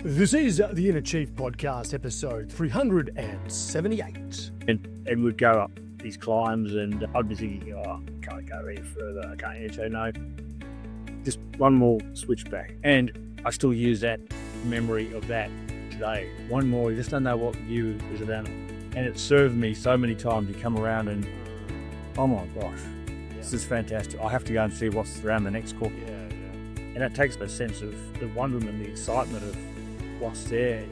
This is the Inner Chief Podcast, episode 378. And we'd go up these climbs and I'd be thinking, I can't go any further, I can't so no. Just one more switchback. And I still use that memory of that today. One more, you just don't know what view is around. And it served me so many times. You come around and, oh my gosh, this is fantastic. I have to go and see what's around the next corner. And that takes a sense of the wonderment, the excitement of what's there.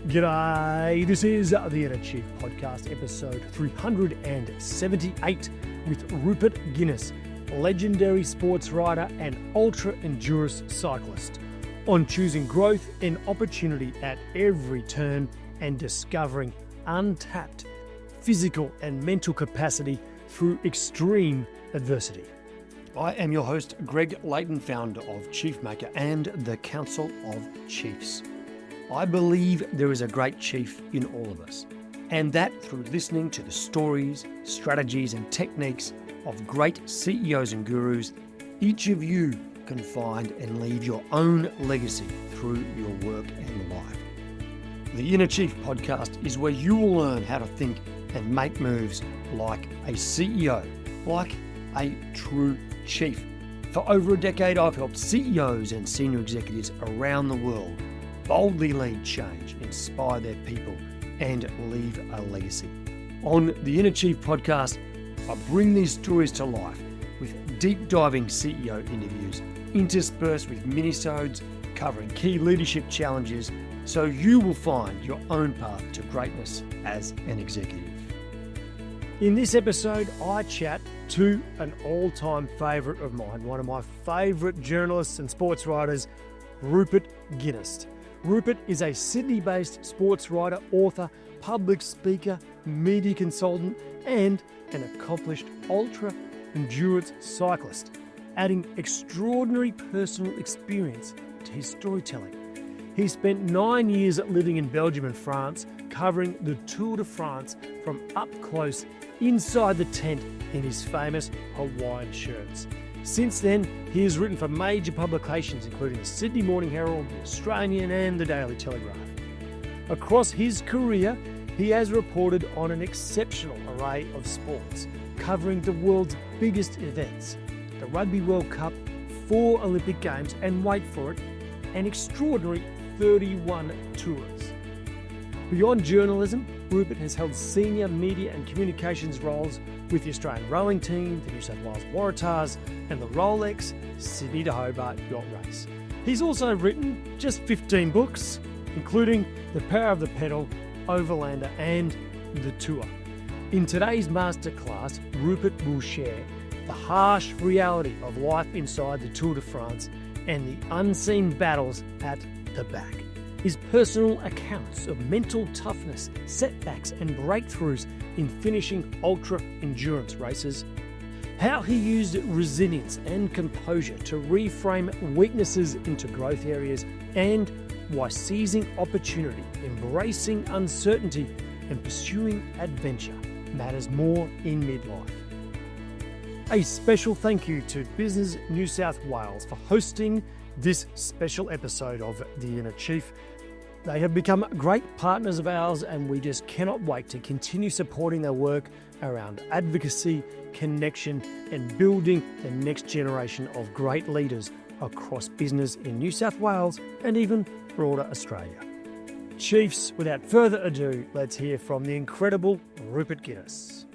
G'day, this is the Inner Chief Podcast, episode 378 with Rupert Guinness, legendary sports writer and ultra-endurance cyclist, on choosing growth and opportunity at every turn and discovering untapped physical and mental capacity through extreme adversity. I am your host, Greg Layton, founder of Chiefmaker and the Council of Chiefs. I believe there is a great chief in all of us, and that through listening to the stories, strategies and techniques of great CEOs and gurus, each of you can find and leave your own legacy through your work and life. The Inner Chief Podcast is where you will learn how to think and make moves like a CEO, like a true chief. For over a decade, I've helped CEOs and senior executives around the world boldly lead change, inspire their people, and leave a legacy. On the Inner Chief Podcast, I bring these stories to life with deep diving CEO interviews, interspersed with minisodes covering key leadership challenges, so you will find your own path to greatness as an executive. In this episode, I chat to an all-time favourite of mine, one of my favourite journalists and sports writers, Rupert Guinness. Rupert is a Sydney-based sports writer, author, public speaker, media consultant, and an accomplished ultra-endurance cyclist, adding extraordinary personal experience to his storytelling. He spent 9 years living in Belgium and France, covering the Tour de France from up close inside the tent in his famous Hawaiian shirts. Since then, he has written for major publications including the Sydney Morning Herald, the Australian and the Daily Telegraph. Across his career, he has reported on an exceptional array of sports, covering the world's biggest events, the Rugby World Cup, 4 Olympic Games, and wait for it, an extraordinary 31 tours. Beyond journalism, Rupert has held senior media and communications roles with the Australian rowing team, the New South Wales Waratahs, and the Rolex Sydney to Hobart yacht race. He's also written just 15 books, including The Power of the Pedal, Overlander, and The Tour. In today's masterclass, Rupert will share the harsh reality of life inside the Tour de France and the unseen battles at the back. His personal accounts of mental toughness, setbacks and breakthroughs in finishing ultra-endurance races, how he used resilience and composure to reframe weaknesses into growth areas, and why seizing opportunity, embracing uncertainty and pursuing adventure matters more in midlife. A special thank you to Business New South Wales for hosting this special episode of The Inner Chief. They have become great partners of ours, and we just cannot wait to continue supporting their work around advocacy, connection, and building the next generation of great leaders across business in New South Wales and even broader Australia. Chiefs, without further ado, let's hear from the incredible Rupert Guinness.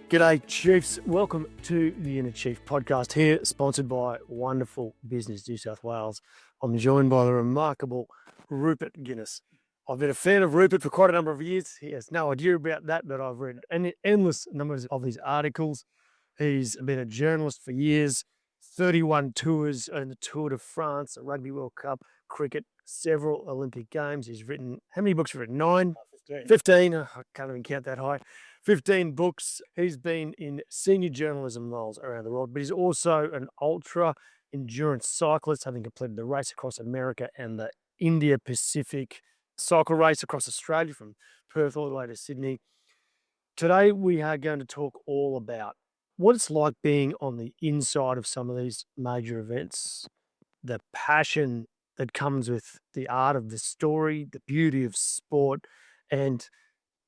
G'day, Chiefs. Welcome to the Inner Chief Podcast here, sponsored by wonderful Business New South Wales. I'm joined by the remarkable Rupert Guinness. I've been a fan of Rupert for quite a number of years. He has no idea about that, but I've read endless numbers of his articles. He's been a journalist for years, 31 tours in the Tour de France, the Rugby World Cup, cricket, several Olympic Games. He's written, how many books have you written? 9? 15. I can't even count that high. 15 books. He's been in senior journalism roles around the world, but he's also an ultra-endurance cyclist, having completed the race across America and the India Pacific cycle race across Australia from Perth all the way to Sydney. Today, we are going to talk all about what it's like being on the inside of some of these major events, the passion that comes with the art of the story, the beauty of sport, and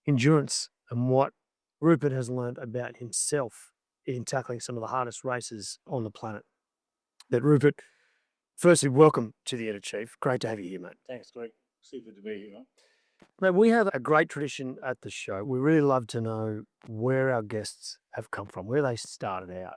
endurance, and what Rupert has learned about himself in tackling some of the hardest races on the planet. That Rupert, firstly, welcome to the Editor Chief. Great to have you here, mate. Thanks, Greg. Super to be here. Mate, we have a great tradition at the show. We really love to know where our guests have come from, where they started out.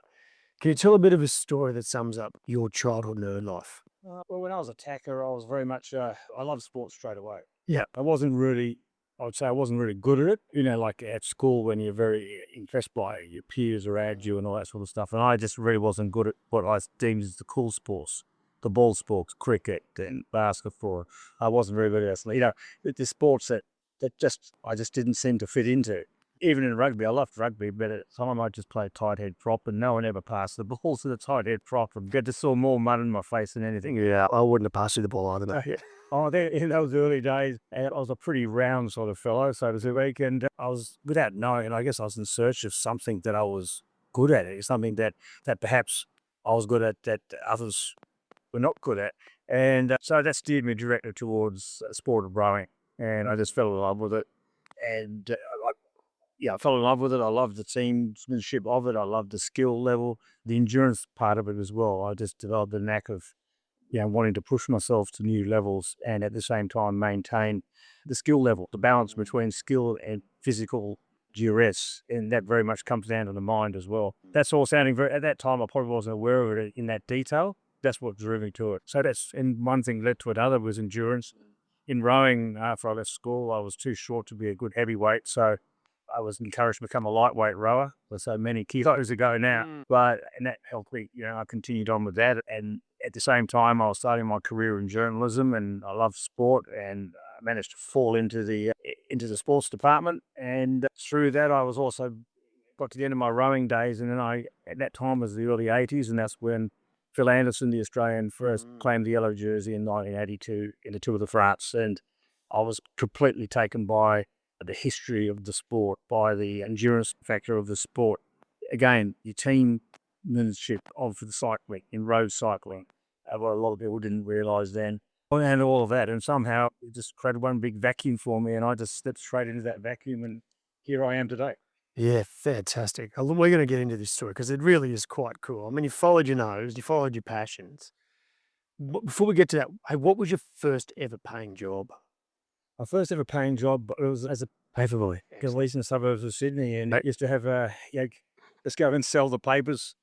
Can you tell a bit of a story that sums up your childhood and early life? Well, when I was a tacker, I was very much, I loved sports straight away. Yeah. I wasn't really good at it. You know, like at school when you're very impressed by your peers around you and all that sort of stuff. And I just really wasn't good at what I deemed as the cool sports, the ball sports, cricket and basketball. I wasn't very good at it. You know, the sports that I just didn't seem to fit into. Even in rugby, I loved rugby, but at the time I just played tight head prop and no one ever passed the ball to the tight head prop. I just saw more mud in my face than anything. Yeah, I wouldn't have passed you the ball either, mate. Yeah. Oh, in those early days, and I was a pretty round sort of fellow, so to speak, and I was, without knowing, I guess I was in search of something that I was good at, something that perhaps I was good at that others were not good at. And so that steered me directly towards the sport of rowing, and I just fell in love with it. And I fell in love with it. I loved the teammanship of it. I loved the skill level, the endurance part of it as well. I just developed a knack of wanting to push myself to new levels and at the same time maintain the skill level, the balance between skill and physical duress. And that very much comes down to the mind as well. That's all sounding at that time, I probably wasn't aware of it in that detail. That's what drew me to it. So and one thing led to another was endurance. In rowing, after I left school, I was too short to be a good heavyweight. So I was encouraged to become a lightweight rower. Was so many kilos ago now, and that helped me. I continued on with that, and at the same time, I was starting my career in journalism, and I love sport, and I managed to fall into the sports department, and through that, I was also got to the end of my rowing days, and then at that time was the early '80s, and that's when Phil Anderson, the Australian, first claimed the yellow jersey in 1982 in the Tour de France, and I was completely taken by the history of the sport, by the endurance factor of the sport. Again, your teammanship of the cycling, in road cycling, what a lot of people didn't realise then, and all of that. And somehow it just created one big vacuum for me, and I just stepped straight into that vacuum, and here I am today. Yeah, fantastic. We're going to get into this story because it really is quite cool. I mean, you followed your nose, you followed your passions. Before we get to that, hey, what was your first ever paying job? My first ever paying job, it was as a paperboy, because I lived in the suburbs of Sydney, and I used to have let's go and sell the papers,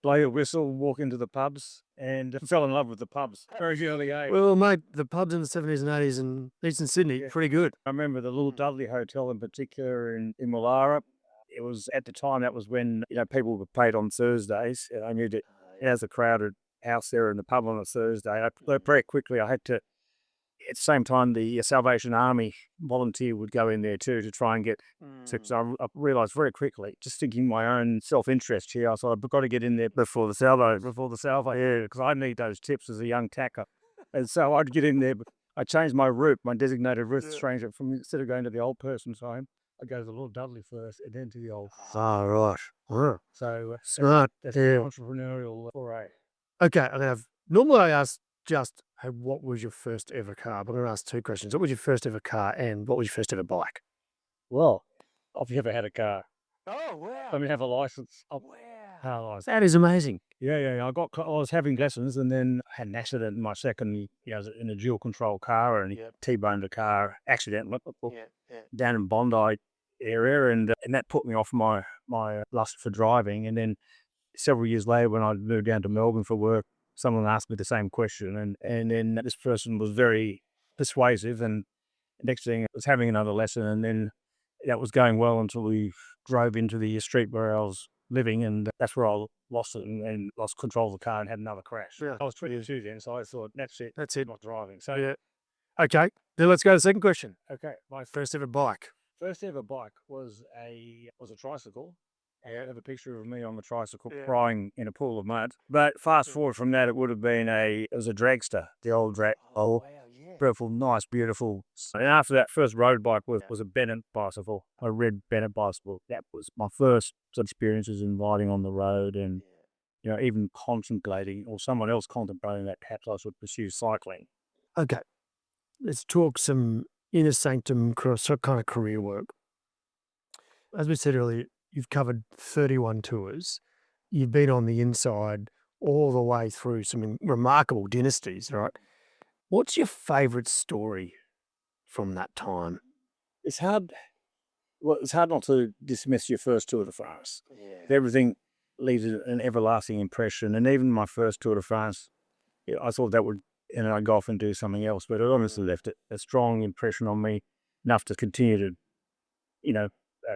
blow a whistle, walk into the pubs, and fell in love with the pubs very early age. Well, mate, the pubs in the 70s and 80s in Eastern Sydney, pretty good. I remember the Little Dudley Hotel in particular in Willara. It was at the time, that was when people were paid on Thursdays, and I knew that it has a crowded house there in the pub on a Thursday. Very quickly I had to. At the same time, the Salvation Army volunteer would go in there too to try and get. So I realised very quickly, just thinking my own self-interest here, I thought I've got to get in there before the salvo, because I need those tips as a young tacker. And so I'd get in there, but I changed my route, my designated route, change it from, instead of going to the old person's home, I go to the Little Dudley first and then to the old. Oh, right. Wow. So Smart. that's an entrepreneurial foray. Okay, normally I ask just, hey, what was your first ever car? But I'm going to ask two questions. What was your first ever car and what was your first ever bike? Well, I've never had a car. Oh, wow. I mean, have a license. Car license. That is amazing. Yeah. I was having lessons and then I had an accident in my second, in a dual control car, and T-boned a car accidentally down in Bondi area, and that put me off my lust for driving. And then several years later, when I moved down to Melbourne for work, someone asked me the same question, and then this person was very persuasive, and next thing I was having another lesson, and then that was going well until we drove into the street where I was living, and that's where I lost it and lost control of the car and had another crash. Yeah. I was 22 then, so I thought, that's it, not driving. So okay, then let's go to the second question. Okay, my first ever bike. First ever bike was a tricycle. I have a picture of me on the tricycle crying in a pool of mud. But fast forward from that, it would have been it was a dragster, the old drag. Oh, wow, yeah. Beautiful, nice, beautiful. And after that, first road bike was a Bennett bicycle, a red Bennett bicycle. That was my first experiences in riding on the road, and even contemplating, or someone else contemplating, that perhaps I should pursue cycling. Okay, let's talk some inner sanctum kind of career work. As we said earlier, you've covered 31 tours. You've been on the inside all the way through some remarkable dynasties, right? What's your favourite story from that time? It's hard. Well, it's hard not to dismiss your first Tour de France. Yeah. Everything leaves an everlasting impression. And even my first Tour de France, I thought that would, and I'd go off and do something else, but it honestly left a strong impression on me, enough to continue to,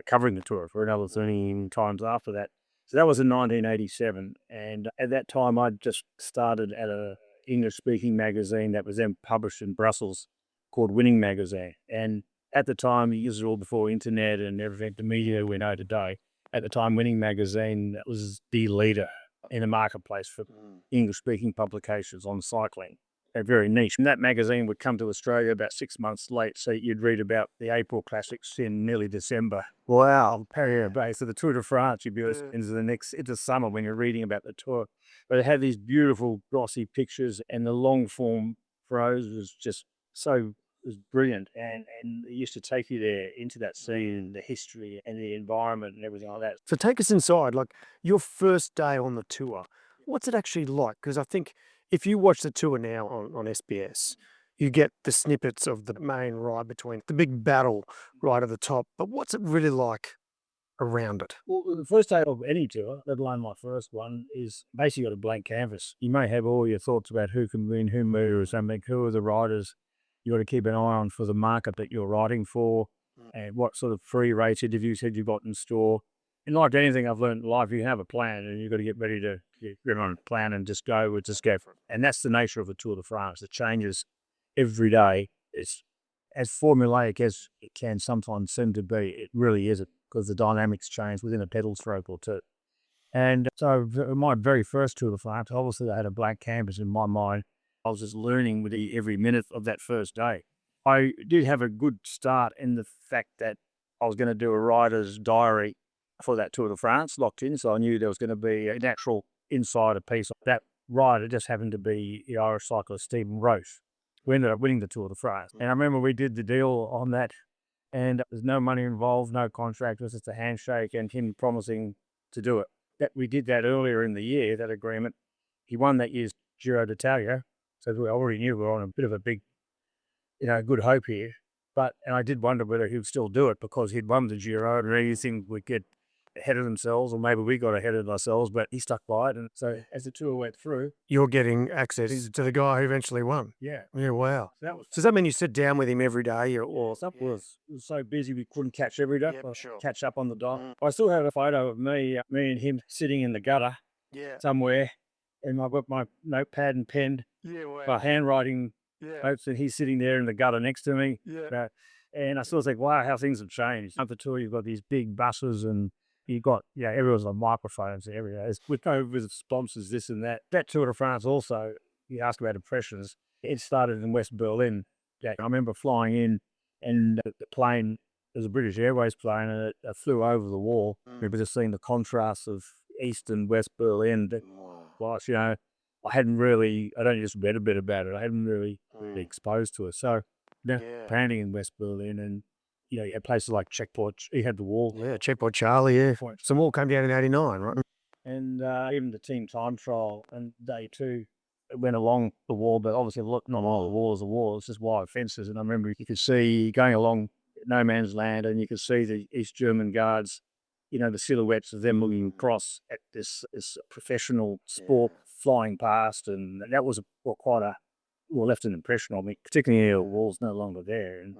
covering the tour for another 13 times after that. So that was in 1987. And at that time, I'd just started at a English speaking magazine that was then published in Brussels called Winning Magazine. And at the time, this was all before internet and everything, the media we know today. At the time, Winning Magazine was the leader in the marketplace for English speaking publications on cycling. They're very niche. And that magazine would come to Australia about 6 months late. So you'd read about the April classics in nearly December. Wow. Paris Bay. So the Tour de France, you'd be into summer when you're reading about the tour. But it had these beautiful glossy pictures, and the long form prose was just so, it was brilliant. And it used to take you there into that scene, the history and the environment and everything like that. So take us inside, like your first day on the tour. What's it actually like? Because I think if you watch the tour now on SBS, you get the snippets of the main ride between the big battle right at the top. But what's it really like around it? Well, the first day of any tour, let alone my first one, is basically got a blank canvas. You may have all your thoughts about who can win, who move or something, who are the riders you got to keep an eye on for the market that you're riding for, and what sort of free race interviews have you got in store. And like anything I've learned in life, you have a plan and you've got to get ready to get on a plan and just go for it. And that's the nature of the Tour de France. It changes every day. It's as formulaic as it can sometimes seem to be. It really isn't, because the dynamics change within a pedal stroke or two. And so my very first Tour de France, obviously I had a blank canvas in my mind. I was just learning with every minute of that first day. I did have a good start in the fact that I was going to do a rider's diary for that Tour de France locked in. So I knew there was going to be an actual insider piece. That rider just happened to be the Irish cyclist Stephen Roche, who ended up winning the Tour de France. And I remember we did the deal on that, and there's no money involved, no contract, it was just a handshake and him promising to do it. That we did that earlier in the year, that agreement. He won that year's Giro d'Italia, so we already knew we were on a bit of a big, good hope here. And I did wonder whether he would still do it, because he'd won the Giro and anything would get ahead of themselves, or maybe we got ahead of ourselves, but he stuck by it. And so as the tour went through, You're getting access to the guy who eventually won. yeah. Yeah, wow. So that was, So does that mean you sit down with him every day or stuff was so busy we couldn't catch every day, Yep, sure. catch up on the dial. I still have a photo of me and him sitting in the gutter Yeah. somewhere, and I've got my notepad and pen, Yeah, wow. my handwriting Yeah. notes, and he's sitting there in the gutter next to me. Yeah. And I still think, wow, how things have changed. Up the tour, you've got these big buses, and you've got, everyone's on microphones everywhere. With COVID, with sponsors, this and that. That Tour de France also, you ask about impressions, it started in West Berlin. I remember flying in, and the plane, there's a British Airways plane, and it flew over the wall. I remember just seeing the contrast of East and West Berlin. Whilst, I only just read a bit about it. I hadn't really been exposed to it. So, landing in West Berlin, and, you had places like Checkpoint, you had the wall. Yeah, Checkpoint Charlie, yeah. Some more came down in 89, right? And even the team time trial and day two, it went along the wall, but obviously not all the wall is a wall, it's just wire fences. And I remember you could see going along no man's land, and you could see the East German guards, the silhouettes of them looking across at this professional sport flying past. And that was left an impression on me, particularly the wall's no longer there. And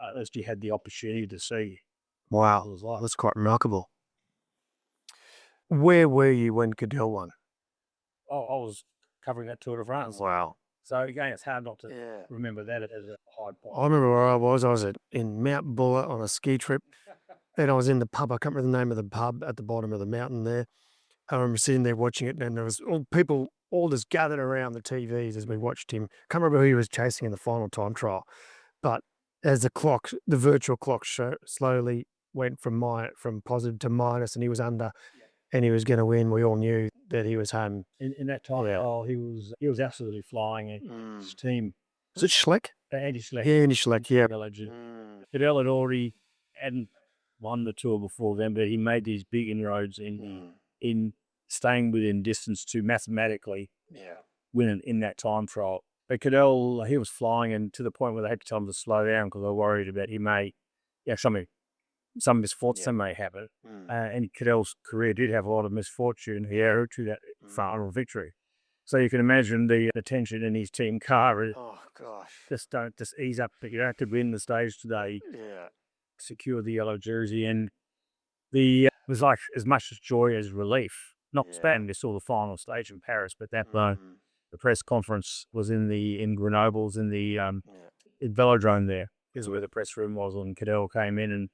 at least you had the opportunity to see. Wow, that's quite remarkable. Where were you when Cadell won? Oh, I was covering that Tour de France. Wow. So again, it's hard not to remember that as a high point. I remember where I was. I was in Mount Buller on a ski trip. Then I was in the pub. I can't remember the name of the pub at the bottom of the mountain there. I remember sitting there watching it, and there was people all just gathered around the TVs as we watched him. Can't remember who he was chasing in the final time trial. But as the virtual clock slowly went from positive to minus, and he was under, and he was going to win. We all knew that he was home. In that time, he was absolutely flying. His team. Was it Schleck? Andy Schleck. Yeah, Andy Schleck, yeah. Cadell hadn't won the Tour before then, but he made these big inroads in staying within distance to mathematically win in that time trial. But Cadell, he was flying, and to the point where they had to tell him to slow down because they were worried about he may, some misfortune may happen. And Cadell's career did have a lot of misfortune here to that final victory. So you can imagine the tension in his team car. Oh gosh! Just ease up. You don't have to win the stage today. Yeah. Secure the yellow jersey, and it was like as much joy as relief. Not span. They saw the final stage in Paris, but that the press conference was in Grenoble, in the in Velodrome. There is where the press room was, and Cadell came in, and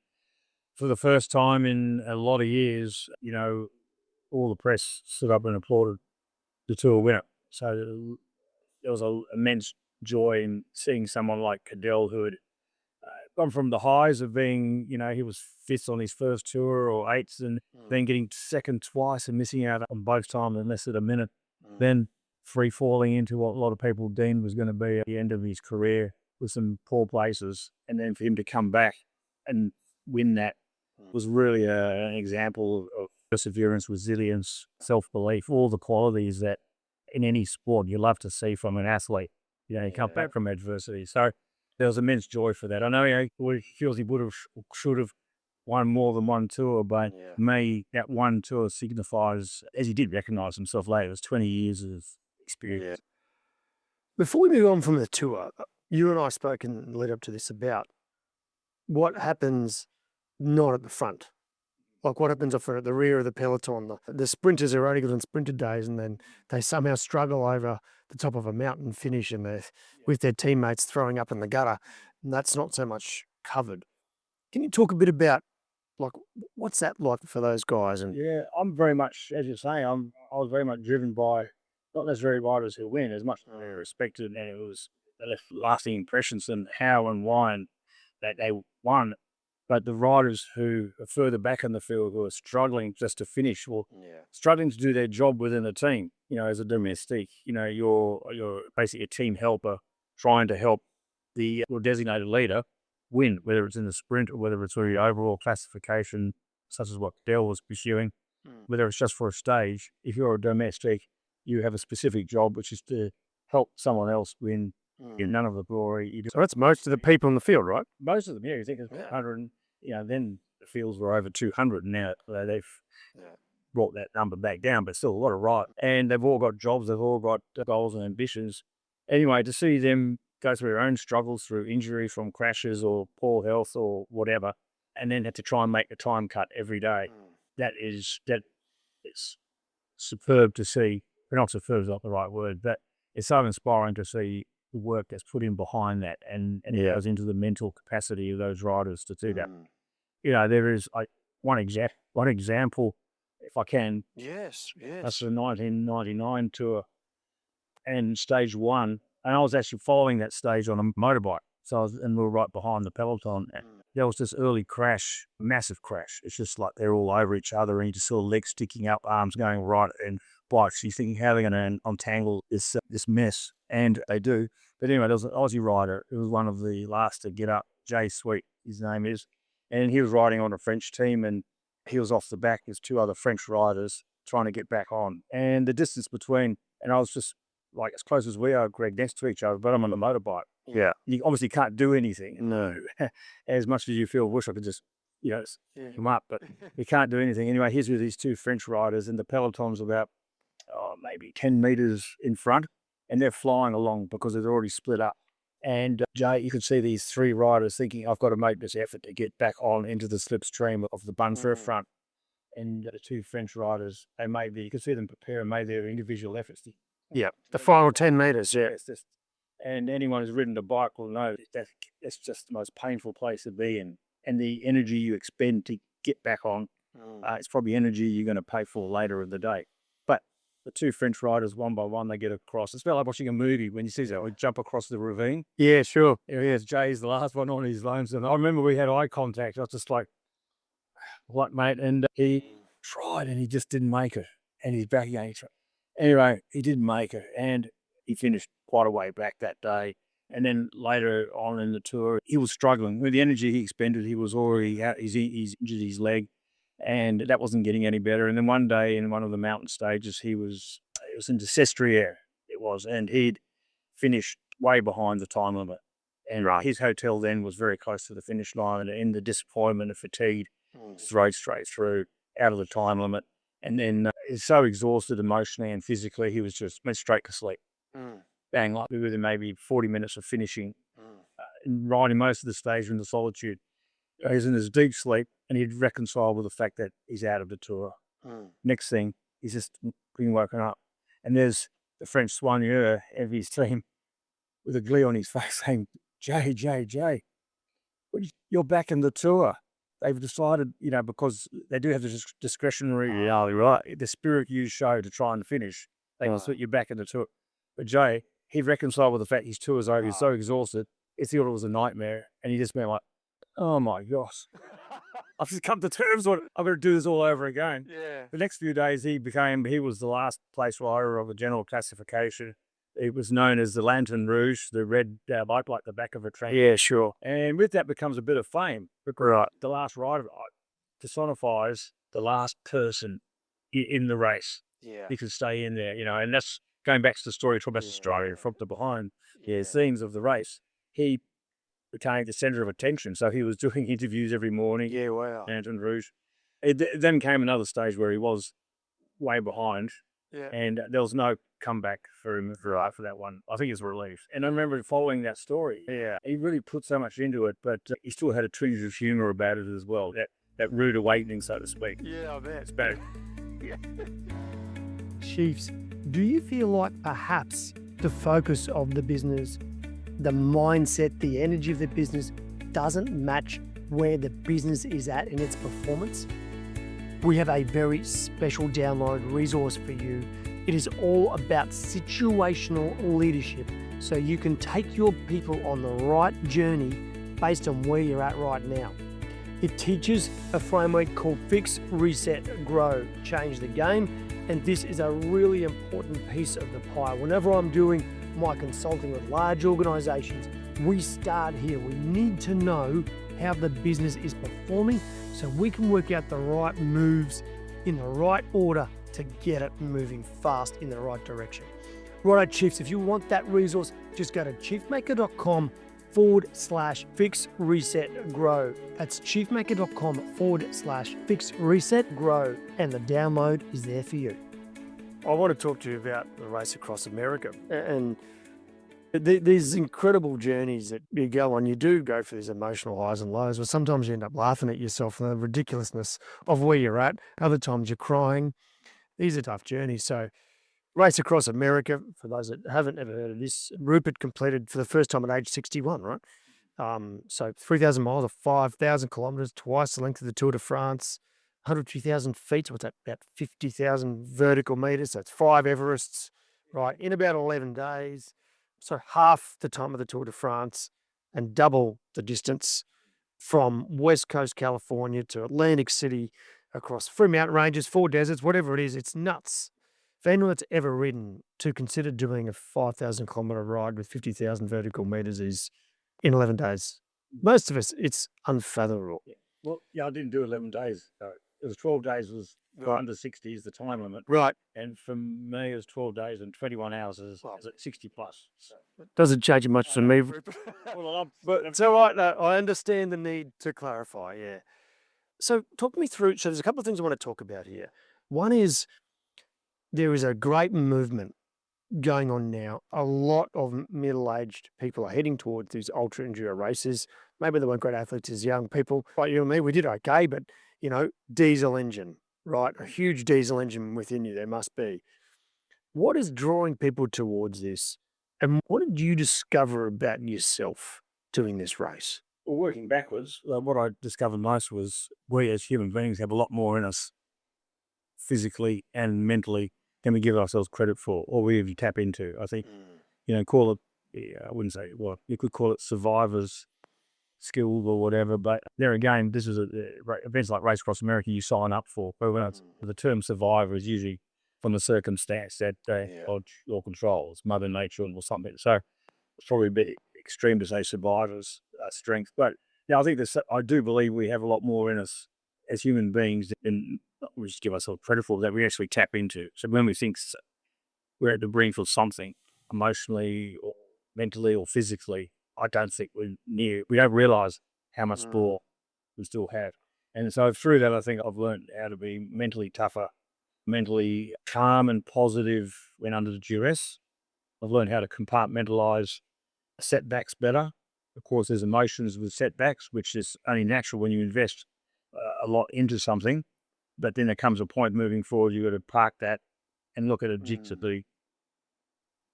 for the first time in a lot of years, all the press stood up and applauded the Tour winner. So there was an immense joy in seeing someone like Cadell, who had gone from the highs of being, he was fifth on his first tour or eighth, and then getting second twice and missing out on both times in less than a minute, then free falling into what a lot of people deemed was going to be at the end of his career with some poor places, and then for him to come back and win that was really an example of perseverance, resilience, self-belief, all the qualities that in any sport you love to see from an athlete. You come back from adversity. So there was immense joy for that. I know he feels he should have won more than one tour, but that one tour signifies, as he did recognise himself later, it was 20 years of experience. Before we move on from the tour, you and I spoke in the lead up to this about what happens not at the front. Like what happens at the rear of the peloton. The sprinters are only good on sprinter days, and then they somehow struggle over the top of a mountain finish, and they're with their teammates throwing up in the gutter. And that's not so much covered. Can you talk a bit about what's that like for those guys? And I'm very much, as you say, I was very much driven by not necessarily riders who win as much as they respected, and they left lasting impressions on how and why and that they won. But the riders who are further back in the field, who are struggling just to finish, struggling to do their job within the team, as a domestique, you're basically a team helper trying to help your designated leader win, whether it's in the sprint or whether it's for your overall classification, such as what Cadell was pursuing, whether it's just for a stage. If you're a domestique, you have a specific job, which is to help someone else win. None of the glory. So that's most of the people in the field, right? Most of them, you think it's 100. Then the fields were over 200. Now they've brought that number back down, but still a lot of right. And they've all got jobs. They've all got goals and ambitions. Anyway, to see them go through their own struggles, through injury from crashes or poor health or whatever, and then have to try and make a time cut every day, that is superb to see. Not superb is not the right word, but it's so inspiring to see the work that's put in behind that, and it goes into the mental capacity of those riders to do that. There is one example, if I can. Yes. That's the 1999 tour, and stage one, and I was actually following that stage on a motorbike. So we were right behind the peloton. And there was this early crash, massive crash. It's just like they're all over each other, and you just saw legs sticking up, arms going right, and bikes. You're thinking, how are they going to untangle this mess? And they do. But anyway, there was an Aussie rider who was one of the last to get up, Jay Sweet, his name is. And he was riding on a French team, and he was off the back. There's two other French riders trying to get back on. And the distance between, and I was just like as close as we are, Greg, next to each other, but I'm on a motorbike. Yeah. You obviously can't do anything. No. As much as you feel, wish I could just, come up, but you can't do anything. Anyway, here's with these two French riders, and the peloton's about maybe 10 meters in front, and they're flying along because they're already split up. And Jay, you could see these three riders thinking, I've got to make this effort to get back on into the slipstream of the Bunfer front. And the two French riders, you could see them prepare and made their individual efforts. The final 10 meters, and anyone who's ridden a bike will know that's just the most painful place to be in. And the energy you expend to get back on, it's probably energy you're going to pay for later in the day. But the two French riders, one by one, they get across. It's about like watching a movie when you see that. We jump across the ravine. Yeah, sure. Yes, Jay's the last one on his lonesome. I remember we had eye contact. I was just like, what, mate? And he tried and he just didn't make it. And he's back again. Anyway, he didn't make it, and he finished quite a way back that day. And then later on in the tour, he was struggling with the energy he expended. He was already out, he's injured his leg, and that wasn't getting any better. And then one day in one of the mountain stages, it was in the Sestriere, and he'd finished way behind the time limit. And his hotel then was very close to the finish line, and in the disappointment and fatigue, rode straight through out of the time limit. And then he's so exhausted emotionally and physically, he went straight to sleep. Bang, like within maybe 40 minutes of finishing, and riding most of the stage in the solitude. He's in this deep sleep, and he'd reconciled with the fact that he's out of the tour. Next thing, he's just being woken up, and there's the French soigneur of his team with a glee on his face saying, Jay, you're back in the tour. They've decided, because they do have the discretionary, the spirit you show to try and finish, they can put you back in the tour. But Jay, he reconciled with the fact his tour's over. He's so exhausted. He thought it was a nightmare, and he just went like, "Oh my gosh, I've just come to terms with it. I'm going to do this all over again." Yeah. The next few days, he was the last place rider of the general classification. It was known as the Lantern Rouge, the red bike like the back of a train. Yeah, sure. And with that becomes a bit of fame. Right. The last rider personifies the last person in the race. Yeah. He can stay in there, and that's going back to the story from Australia, from the behind scenes of the race. He became the centre of attention. So he was doing interviews every morning. Yeah, wow. Lantern Rouge. Then came another stage where he was way behind. Yeah. And there was no comeback for him for that one. I think he was relieved. And I remember following that story. Yeah. He really put so much into it, but he still had a twinge of humour about it as well. That rude awakening, so to speak. Yeah, I bet. It's better. Yeah. Chiefs, do you feel like perhaps the focus of the business, the mindset, the energy of the business doesn't match where the business is at in its performance? We have a very special download resource for you. It is all about situational leadership, so you can take your people on the right journey based on where you're at right now. It teaches a framework called Fix, Reset, Grow, Change the Game, and this is a really important piece of the pie. Whenever I'm doing my consulting with large organisations, we start here. We need to know how the business is performing so we can work out the right moves in the right order to get it moving fast in the right direction. Righto, Chiefs, if you want that resource, just go to chiefmaker.com/fix, reset, grow. That's chiefmaker.com/fix, reset, grow. And the download is there for you. I want to talk to you about the race across America and these incredible journeys that you go on. You do go for these emotional highs and lows, but sometimes you end up laughing at yourself and the ridiculousness of where you're at. Other times you're crying. These are tough journeys. So race across America, for those that haven't ever heard of this, Rupert completed for the first time at age 61, right? So 3,000 miles or 5,000 kilometres, twice the length of the Tour de France, 102,000 feet, so what's that, about 50,000 vertical metres, so it's 5 Everests, right, in about 11 days. So half the time of the Tour de France and double the distance from West Coast California to Atlantic City, across 3 mountain ranges, 4 deserts, whatever it is. It's nuts. For anyone that's ever ridden, to consider doing a 5,000 kilometre ride with 50,000 vertical metres is in 11 days. Most of us, it's unfathomable. Yeah. Well, I didn't do 11 days. So it was 12 days was under 60 is the time limit. Right. And for me, it was 12 days and 21 hours is at 60 plus. So. Doesn't change much for me. But it's all right. No, I understand the need to clarify, yeah. So talk me through, so there's a couple of things I want to talk about here. One is there is a great movement going on now. A lot of middle-aged people are heading towards these ultra-enduro races. Maybe they weren't great athletes as young people. Like you and me, we did okay, but, diesel engine, right? A huge diesel engine within you, there must be. What is drawing people towards this? And what did you discover about yourself doing this race? Well, working backwards, what I discovered most was we as human beings have a lot more in us physically and mentally than we give ourselves credit for or we even tap into. I think, call it, I wouldn't say, well, you could call it survivor's skilled or whatever. But there again, this is events like Race Across America you sign up for. But the term survivor is usually from the circumstance that dodge your control. It's Mother Nature or something. So it's probably a bit extreme to say survivor's strength. But I think I do believe we have a lot more in us as human beings than we just give ourselves credit for, that we actually tap into. So when we think we're at the brink of something, emotionally or mentally or physically, I don't think we don't realise how much sport we still have. And so through that, I think I've learned how to be mentally tougher, mentally calm and positive when under duress. I've learned how to compartmentalise setbacks better. Of course, there's emotions with setbacks, which is only natural when you invest a lot into something. But then there comes a point moving forward, you've got to park that and look at objectively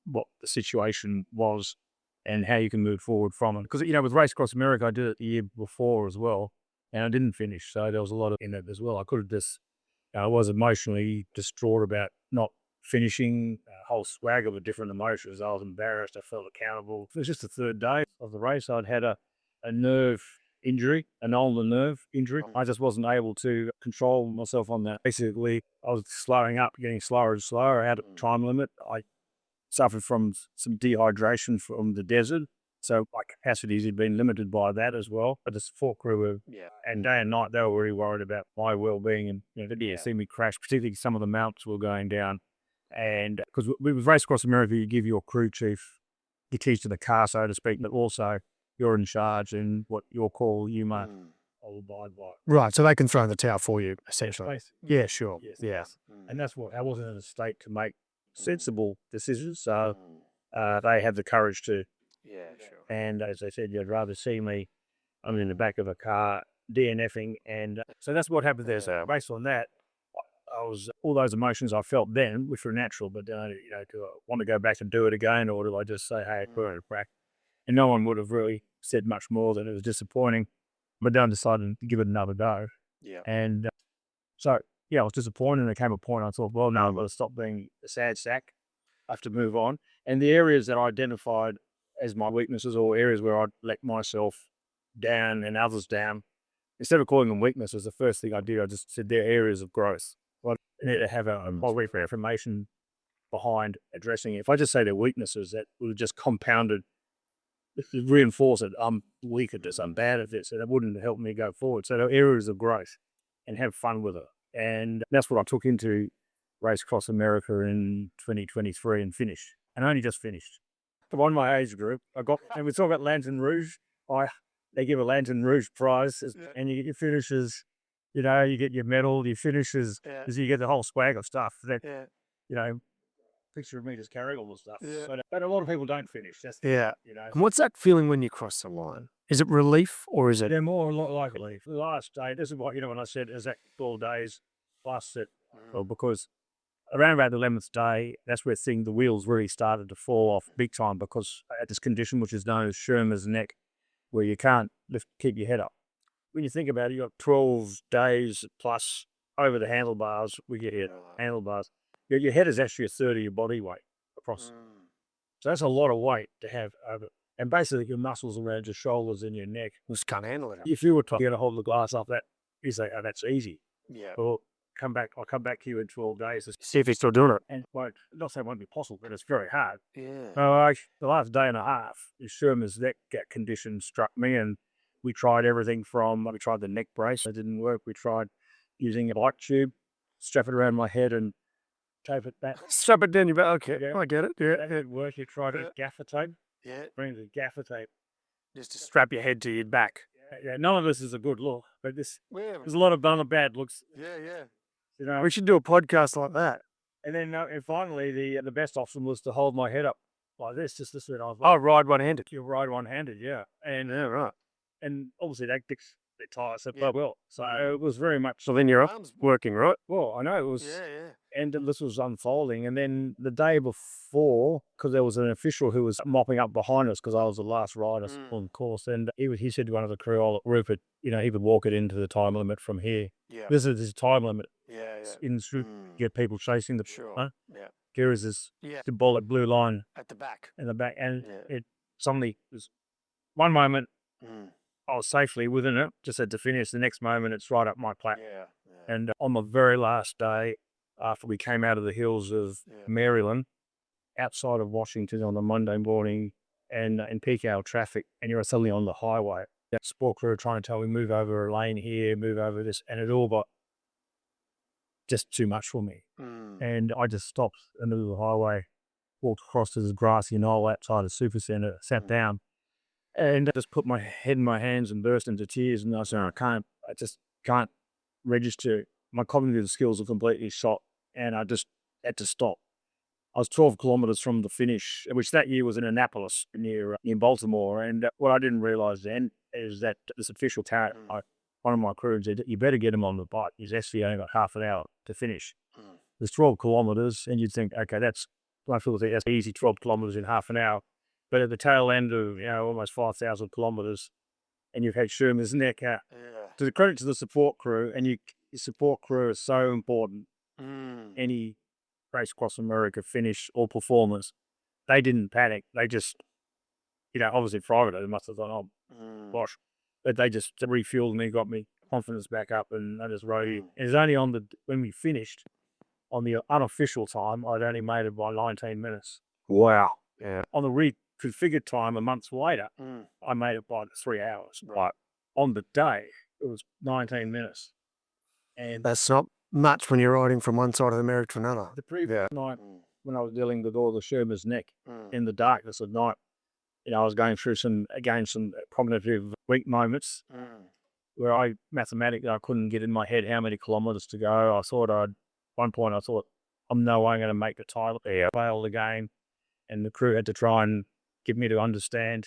what the situation was and how you can move forward from it. Because, with Race Across America, I did it the year before as well, and I didn't finish. So there was a lot in it as well. I could have just, I was emotionally distraught about not finishing, a whole swag of different emotions. I was embarrassed. I felt accountable. It was just the third day of the race. I'd had a nerve injury, an ulnar nerve injury. I just wasn't able to control myself on that. Basically, I was slowing up, getting slower and slower, out of time limit. I suffered from some dehydration from the desert. So my capacities had been limited by that as well. But the support crew and day and night, they were really worried about my well-being, and they didn't see me crash, particularly some of the mounts were going down. And because with Race Across America, you give your crew chief the keys to the car, so to speak, but also you're in charge, and what your call you must abide by. Right, so they can throw in the towel for you, essentially. Yeah, sure. Yes. And that's what I wasn't in a state to make sensible decisions, so they had the courage to. Yeah, sure. And as I said, you'd rather see me, I'm in the back of a car DNFing, and so that's what happened there. So based on that, I was all those emotions I felt then, which were natural, but do I want to go back and do it again, or do I just say, hey, we're in a crack? And no one would have really said much more than it was disappointing, but then I decided to give it another go. Yeah. And so, I was disappointed, and there came a point I thought, well, no, I've got to stop being a sad sack. I have to move on. And the areas that I identified as my weaknesses, or areas where I'd let myself down and others down, instead of calling them weaknesses, the first thing I did, I just said they're areas of growth. I need to have a reformation behind addressing it. If I just say they're weaknesses, that would have just compounded, reinforce it. I'm weak at this, I'm bad at this, and it wouldn't help me go forward. So they're areas of growth, and have fun with it. And that's what I took into Race Across America in 2023 and finished, and only just finished. On my age group, and we talk about Lantern Rouge. They give a Lantern Rouge prize, and you get your finishes. You get your medal, your finishes, you get the whole swag of stuff. That picture of me just carrying all the stuff. Yeah. But a lot of people don't finish. That's And what's that feeling when you cross the line? Is it relief, or is it? They're more a lot like relief. The last day, this is what when I said is that 12 days plus it, well, because around about the 11th day, that's where the wheels really started to fall off big time, because I had this condition which is known as Schirmer's neck, where you can't keep your head up. When you think about it, you got 12 days plus over the handlebars with your head. Handlebars. Your head is actually a third of your body weight across. So that's a lot of weight to have over. And basically your muscles around your shoulders and your neck. Just can't handle it. If you were to hold the glass up, you say, oh, that's easy. Yeah. Or I'll come back to you in 12 days. See if he's still doing it. And not say it won't be possible, but it's very hard. Yeah. So the last day and a half, Sherman's neck condition struck me, and we tried everything from, we tried the neck brace. It didn't work. We tried using a light tube, strap it around my head and tape it back. Strap it down your back. Okay, I get it. Yeah. That didn't work. You tried gaffer tape. Yeah. Bring the gaffer tape. Just to strap your head to your back. Yeah, none of this is a good look, but there's a lot of bad looks. Yeah. We should do a podcast like that. And then and finally, the best option was to hold my head up like this, just this way. I was like, ride one-handed. You ride one-handed, yeah. And right. And obviously that ties up well. So it was very much. So then your arms working, right? Well, I know it was. Yeah. And this was unfolding. And then the day before, because there was an official who was mopping up behind us, because I was the last rider on course, and he said to one of the crew, "Oh, Rupert, he would walk it into the time limit from here. Yeah. This is his time limit. Yeah. In get people chasing the Yeah. Here is this symbolic blue line at the back. In the back, and it suddenly was one moment. I was safely within it, just had to finish. The next moment, it's right up my plat. Yeah. And on the very last day, after we came out of the hills of Maryland, outside of Washington on a Monday morning and in peak hour traffic, and you're suddenly on the highway. That sport crew trying to tell me, move over a lane here, move over this, and it all got just too much for me. And I just stopped in the middle of the highway, walked across to this grassy knoll outside a supercentre, sat down, and I just put my head in my hands and burst into tears. And I said, I just can't register. My cognitive skills are completely shot, and I just had to stop. I was 12 kilometres from the finish, which that year was in Annapolis near Baltimore. And what I didn't realise then is that this official town, one of my crew said, you better get him on the bike. His SV only got half an hour to finish. There's 12 kilometres, and you'd think, okay, that's easy, 12 kilometres in half an hour. But at the tail end of, almost 5,000 kilometres, and you've had Sherman's neck out. To the credit to the support crew, and your support crew is so important. Any race across America finish or performance, they didn't panic. They just, obviously Friday they must have thought, gosh, but they just refueled me, got me confidence back up, and I just rode in. It was only when we finished on the unofficial time, I'd only made it by 19 minutes. Wow. Yeah. On the reconfigured time a month later, I made it by 3 hours. But on the day, it was 19 minutes. And That's not much when you're riding from one side of America to another. the previous night, when I was dealing with all the Sherman's neck in the darkness at night, I was going through some cognitive weak moments where I couldn't get in my head how many kilometres to go. One point I thought, I'm no way going to make the title. I failed again. And the crew had to try and get me to understand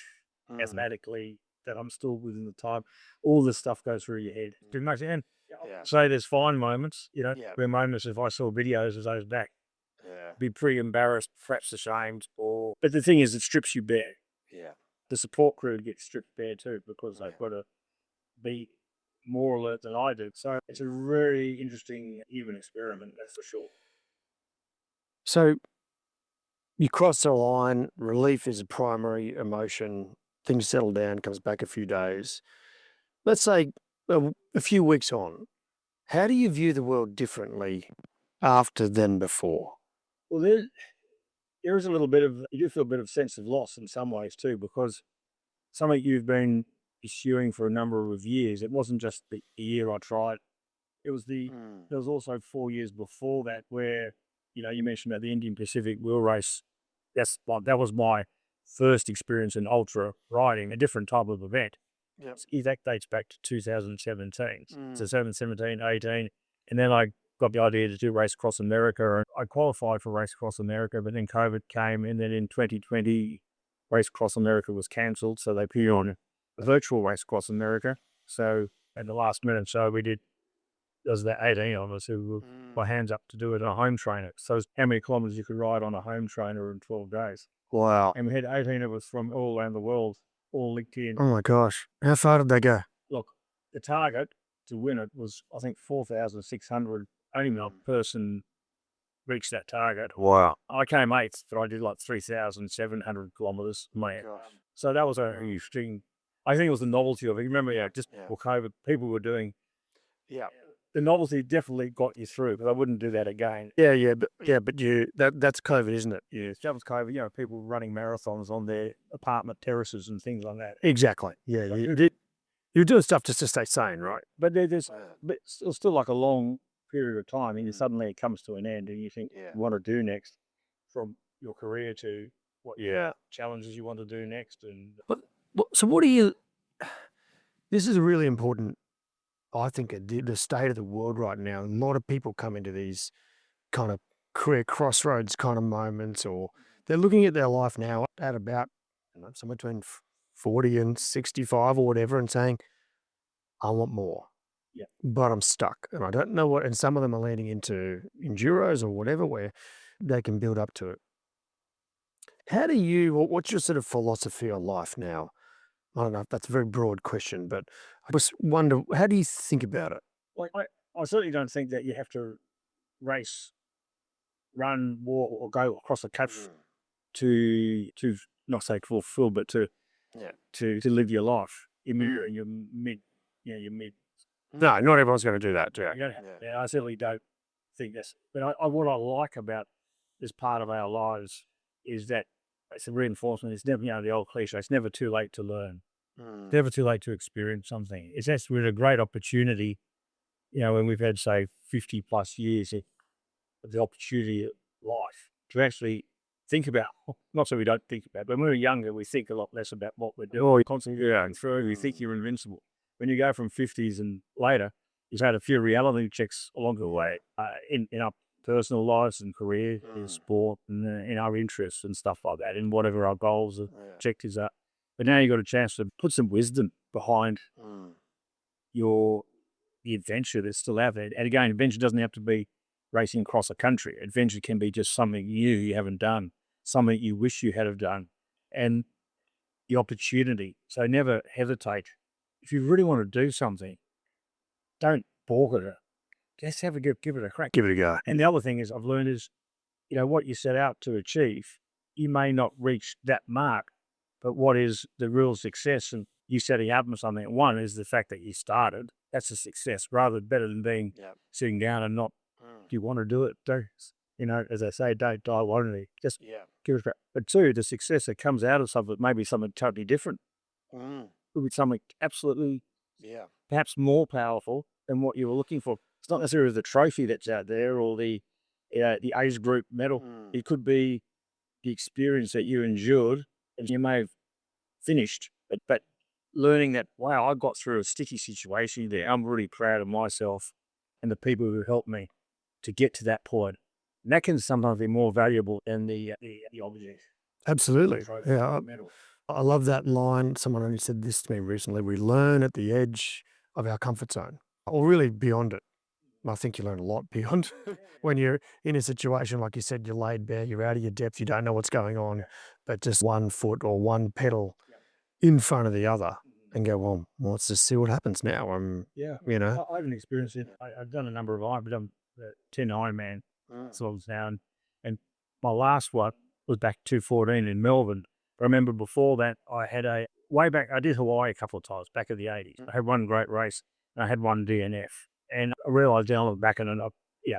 mathematically that I'm still within the time. All this stuff goes through your head. Too much. And say there's fine moments, where moments, if I saw videos of those back, be pretty embarrassed, perhaps ashamed. But the thing is, it strips you bare. The support crew gets stripped bare too, because they've got to be more alert than I do. So it's a very interesting human experiment, that's for sure. So you cross the line, relief is a primary emotion, things settle down, comes back a few days. Let's say a few weeks on, how do you view the world differently after than before? Well, there is a little bit of, you do feel a bit of sense of loss in some ways too, because something you've been pursuing for a number of years, it wasn't just the year I tried. It was there was also 4 years before that where, you mentioned about the Indian Pacific Wheel Race. That was my first experience in ultra riding, a different type of event. That dates back to 2017. So 17, 18. And then I got the idea to do Race Across America. And I qualified for Race Across America, but then COVID came. And then in 2020, Race Across America was cancelled. So they put on a virtual Race Across America. So at the last minute, there's that 18 of us who put our hands up to do it on a home trainer. So how many kilometres you could ride on a home trainer in 12 days. Wow. And we had 18 of us from all around the world, all linked in. Oh my gosh. How far did they go? Look, the target to win it was, I think, 4,600. Only one person reached that target. Wow. I came eighth, but I did like 3,700 kilometres. So that was a huge thing. I think it was the novelty of it. You remember, just before COVID, people were doing. The novelty definitely got you through, but I wouldn't do that again. But that's COVID, isn't it? Yeah, that was COVID. People running marathons on their apartment terraces and things like that. Exactly. Yeah, you're doing stuff just to stay sane, right? But there's still like a long period of time, and suddenly it comes to an end, and you think you want to do next from your career to what challenges you want to do next. And so what do you? This is really important. I think the state of the world right now, a lot of people come into these kind of career crossroads kind of moments, or they're looking at their life now at about somewhere between 40 and 65 or whatever, and saying, I want more. But I'm stuck and I don't know what, and some of them are landing into enduros or whatever where they can build up to it. What's your sort of philosophy on life now? I don't know if that's a very broad question, but I just wonder, how do you think about it? Well, I certainly don't think that you have to race, run, walk, or go across a cliff to not say fulfill, but to live your life. your mirror and your mid. No, not everyone's going to do that, Jack. Yeah, I certainly don't think that's. But what I like about this part of our lives is that it's a reinforcement. It's never, the old cliche. It's never too late to learn. Never too late to experience something. It's just with a great opportunity. When we've had, say, 50 plus years of the opportunity of life to actually think about. Not so we don't think about. When we were younger, we think a lot less about what we're doing. You're constantly going through. You think you're invincible. When you go from 50s and later, you've had a few reality checks along the way in our personal lives and career, in sport, and in our interests and stuff like that, and whatever our goals and objectives are. But now you've got a chance to put some wisdom behind the adventure that's still out there. And again, adventure doesn't have to be racing across a country. Adventure can be just something new you haven't done, something you wish you had have done, and the opportunity. So never hesitate. If you really want to do something, don't balk at it. Just give it a crack. Give it a go. And the other thing is I've learned is, what you set out to achieve, you may not reach that mark, but what is the real success and you setting up for something? One is the fact that you started. That's a success, better than being sitting down and not. If you want to do it, don't. As I say, don't die wanting. Just give it a crack. But two, the success that comes out of something may be something totally different. Could be something absolutely, perhaps more powerful than what you were looking for. It's not necessarily the trophy that's out there or the age group medal. It could be the experience that you endured and you may have finished, but learning that, wow, I got through a sticky situation there. I'm really proud of myself and the people who helped me to get to that point. And that can sometimes be more valuable than the object. Absolutely. Trophy, Yeah. medal. I love that line. Someone only said this to me recently. We learn at the edge of our comfort zone, or really beyond it. I think you learn a lot beyond when you're in a situation, like you said, you're laid bare, you're out of your depth, you don't know what's going on, but just one foot or one pedal in front of the other and go, well, let's just see what happens now. I haven't experienced it. I've done a number of I've done 10 Ironman songs now, and my last one was back 2014 in Melbourne. I remember before that I did Hawaii a couple of times back in the 80s. I had one great race and I had one DNF. And I realised down the back, and I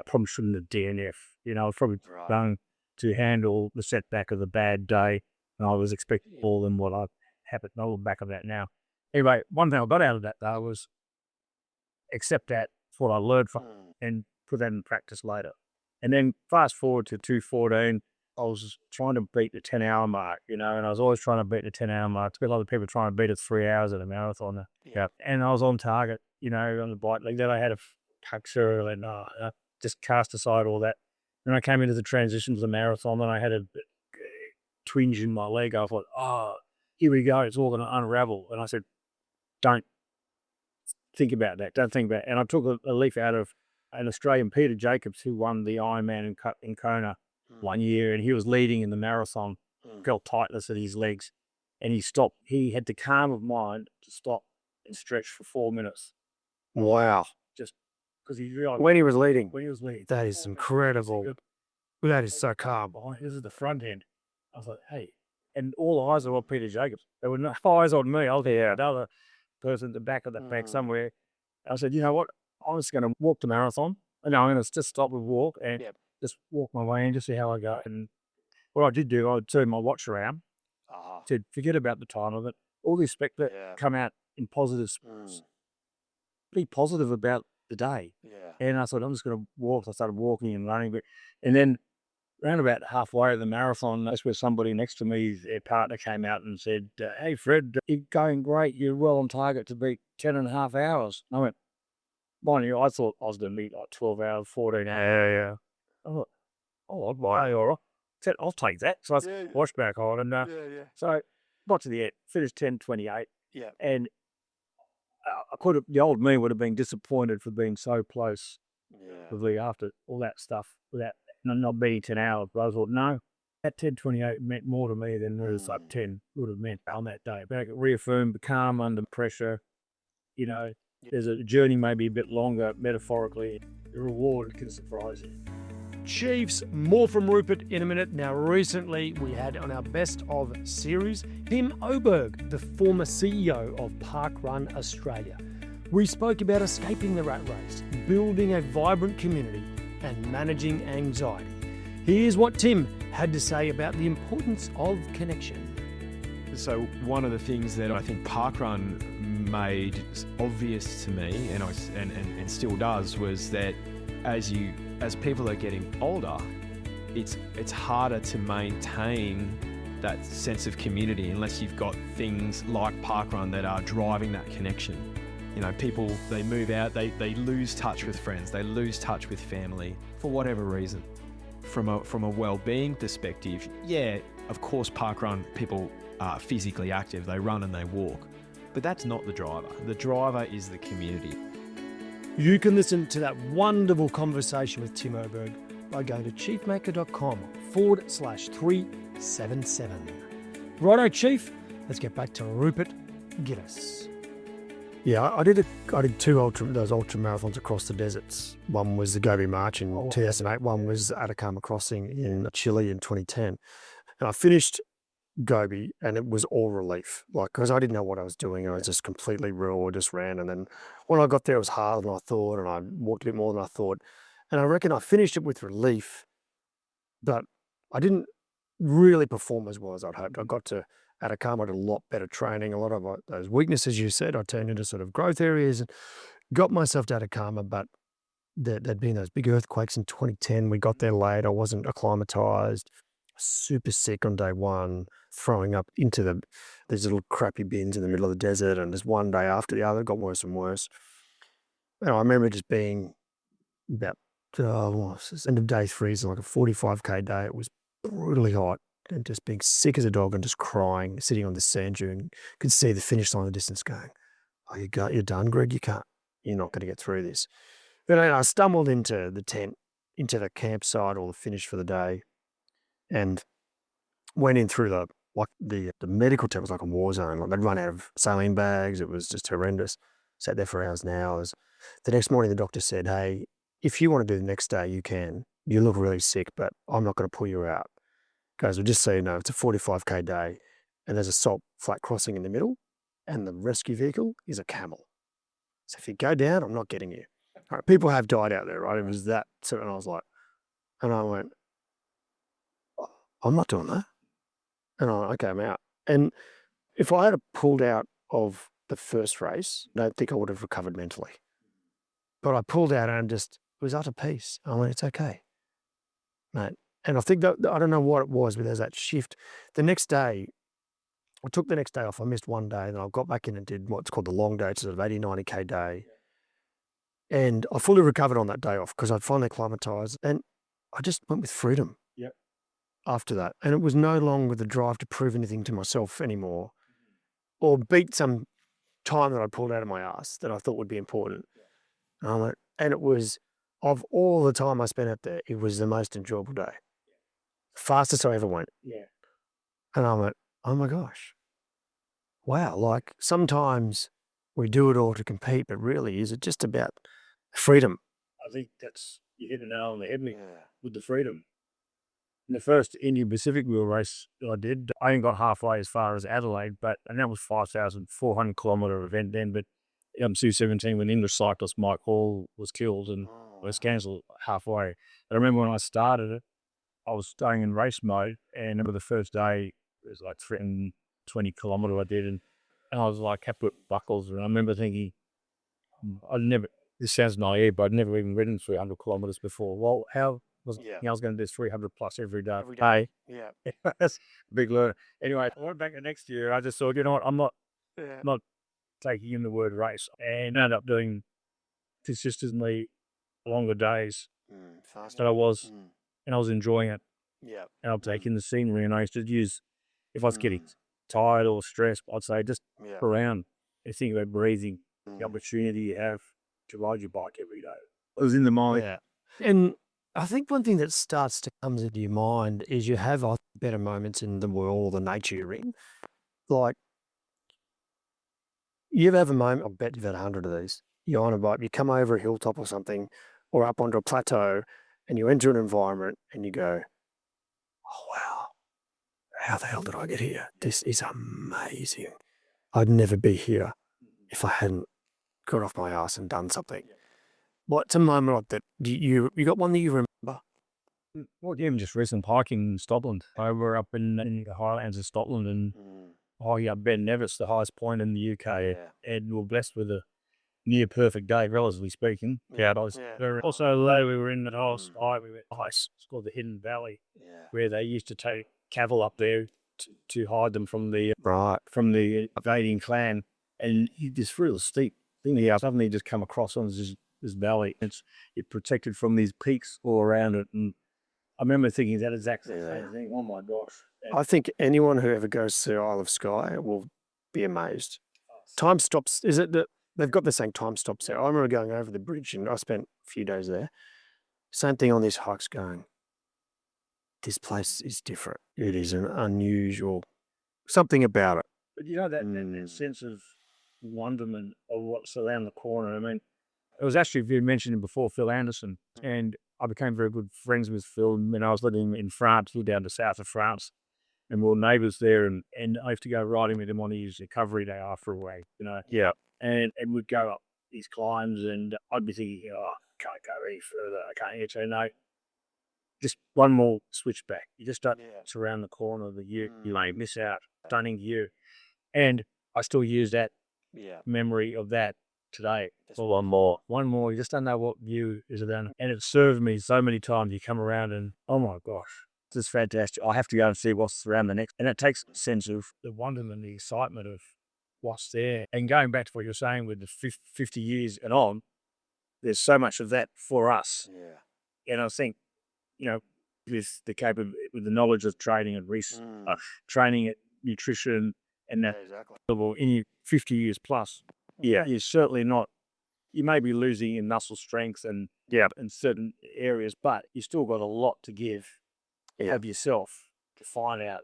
probably shouldn't have DNF. I was probably done to handle the setback of the bad day, and I was expecting more than what I happened. I look back on that now. Anyway, one thing I got out of that though was accept that for what I learned from and put that in practice later. And then fast forward to 2014, I was trying to beat the 10-hour mark, and I was always trying to beat the 10-hour mark. It's a bit like the people trying to beat it 3 hours at a marathon. And I was on target, on the bike leg. Then I had a puncture and I just cast aside all that. Then I came into the transition to the marathon and I had a twinge in my leg. I thought, here we go. It's all going to unravel. And I said, don't think about that. Don't think about it. And I took a leaf out of an Australian, Peter Jacobs, who won the Ironman in Kona 1 year, and he was leading in the marathon, felt tightness in his legs, and he stopped. He had the calm of mind to stop and stretch for 4 minutes. Wow. Just because he realized When he was leading. That is incredible. That is so calm. This is the front end. I was like, hey, and all eyes were on Peter Jacobs. There were no eyes on me. I was another person at the back of the pack somewhere. I said, you know what? I'm just going to walk the marathon. And I'm going to just stop and walk and just walk my way in, just see how I go. And what I did do, I turned my watch around to forget about the time of it. All the expect that come out in positive spirits. Be positive about the day. And I thought, I'm just going to walk. I started walking and running. And then around about halfway of the marathon, that's where somebody next to me, their partner, came out and said, hey, Fred, you're going great. You're well on target to beat 10.5 hours. I went, mind you, I thought I was going to meet like 12 hours, 14 hours. I thought, all right. I'll take that. So I watched back on. And so got to the end, finished 10:28. And the old me would have been disappointed for being so close after all that stuff, without not beating 10 hours. But I thought, no, that 10:28 meant more to me than it was like 10 would have meant on that day. But I could reaffirm, be calm under pressure. There's a journey maybe a bit longer, metaphorically. The reward can surprise you. Chiefs. More from Rupert in a minute. Now, recently we had on our Best of series, Tim Oberg, the former CEO of Parkrun Australia. We spoke about escaping the rat race, building a vibrant community, and managing anxiety. Here's what Tim had to say about the importance of connection. So one of the things that I think Parkrun made obvious to me, and still does, was that as people are getting older, it's harder to maintain that sense of community unless you've got things like Parkrun that are driving that connection. You know, people, they move out, they lose touch with friends, they lose touch with family for whatever reason. From a well-being perspective, yeah, of course Parkrun people are physically active, they run and they walk, but that's not the driver. The driver is the community. You can listen to that wonderful conversation with Tim Oberg by going to chiefmaker.com/377. Righto, Chief, let's get back to Rupert Guinness. Yeah, I did two ultra marathons across the deserts. One was the Gobi March in 2008. One was the Atacama Crossing in Chile in 2010. And I finished Gobi and it was all relief, like, because I didn't know what I was doing. I was just completely raw, just ran. And then when I got there, it was harder than I thought, and I walked a bit more than I thought. And I reckon I finished it with relief, but I didn't really perform as well as I'd hoped. I got to Atacama, I did a lot better training. A lot of those weaknesses you said, I turned into sort of growth areas and got myself to Atacama, but there'd been those big earthquakes in 2010. We got there late. I wasn't acclimatized, super sick on day one, throwing up into these little crappy bins in the middle of the desert. And just one day after the other, it got worse and worse. And I remember just being about end of day 3, so like a 45k day. It was brutally hot and just being sick as a dog and just crying, sitting on the sand dune. Could see the finish line in the distance going, oh, you're done, Greg. You're not going to get through this. Then I stumbled into the tent, into the campsite or the finish for the day, and went in through the medical tent. Was like a war zone. Like they'd run out of saline bags. It was just horrendous. Sat there for hours and hours. The next morning, the doctor said, hey, if you want to do the next day, you can. You look really sick, but I'm not going to pull you out. Guys, well, just so you know, it's a 45k day and there's a salt flat crossing in the middle and the rescue vehicle is a camel. So if you go down, I'm not getting you. All right, people have died out there, right? It was that. So, and I was like, and I went, oh, I'm not doing that. And I went, okay, I'm out. And if I had pulled out of the first race, I don't think I would have recovered mentally. But I pulled out and just was utter peace. I went, it's okay, mate. And I think that, I don't know what it was, but there's that shift. The next day, I took the next day off. I missed one day, and I got back in and did what's called the long day. It's sort of 80, 90k day. And I fully recovered on that day off because I'd finally acclimatized, and I just went with freedom after that. And it was no longer the drive to prove anything to myself anymore or beat some time that I pulled out of my ass that I thought would be important. And it was, of all the time I spent out there, it was the most enjoyable day. Fastest I ever went. Yeah. And I went, oh my gosh. Wow. Like sometimes we do it all to compete, but really, is it just about freedom? I think you hit a nail on the head with the freedom. In the first Indian Pacific Wheel race I did, I only got halfway as far as Adelaide, and that was 5,400 kilometre event then, but 2017 when English cyclist Mike Hall was killed and was cancelled halfway. But I remember when I started it, I was staying in race mode, and I remember the first day, it was like 320 kilometre I did, and I was like, kept with buckles, and I remember thinking, this sounds naive, but I'd never even ridden 300 kilometres before. Well, I was going to do 300 plus every day. Yeah. That's a big learner. Anyway, I went back the next year, I just thought, you know what, I'm not taking in the word race, and ended up doing consistently longer days that I was, and I was enjoying it. Yeah. And I'm taking the scenery, and I used to use, if I was getting tired or stressed, I'd say just around and think about breathing, the opportunity you have to ride your bike every day. It was in the mind. Yeah. And I think one thing that starts to come into your mind is you have better moments in the world or the nature you're in. Like, you ever have a moment, I bet you've had 100 of these. You're on a bike, you come over a hilltop or something, or up onto a plateau, and you enter an environment and you go, oh, wow, how the hell did I get here? This is amazing. I'd never be here if I hadn't got off my ass and done something. What's a moment like that? You got one that you remember? Well, even just recent hiking in Scotland. I were up in the Highlands of Scotland and hiking up Ben Nevis, the highest point in the UK, and we were blessed with a near perfect day, relatively speaking. Yeah, I was very, also, though we were in that whole sky, we went ice. It's called the Hidden Valley, where they used to take cattle up there to hide them from the invading clan. And this real steep thing here, suddenly just come across on this valley. It's protected from these peaks all around it, and I remember thinking that exactly the same thing. Oh my gosh! I think anyone who ever goes to Isle of Skye will be amazed. Time stops. Is it that they've got the saying time stops there? I remember going over the bridge and I spent a few days there. Same thing on this hikes going. This place is different. It is an unusual something about it. But you know that sense of wonderment of what's around the corner. I mean, it was actually, you mentioned him before, Phil Anderson, and I became very good friends with Phil when I was living in France, down the south of France, and we were neighbours there, and I used to go riding with him on his recovery day after a week, Yeah. and we'd go up these climbs, and I'd be thinking, oh, I can't go any further, I can't get to, no, just one more switchback. You just don't surround the corner of the view, you may miss out, stunning view, and I still use that memory of that today. Well, one more. You just don't know what view is around, and it served me so many times. You come around and oh my gosh, this is fantastic. I have to go and see what's around the next, and it takes a sense of the wonderment, the excitement of what's there. And going back to what you're saying with the 50 years and on, there's so much of that for us. And I think, with the knowledge of training and training at nutrition and that level in 50 years plus. You're certainly not, you may be losing in muscle strength and in certain areas, but you still got a lot to give of yourself to find out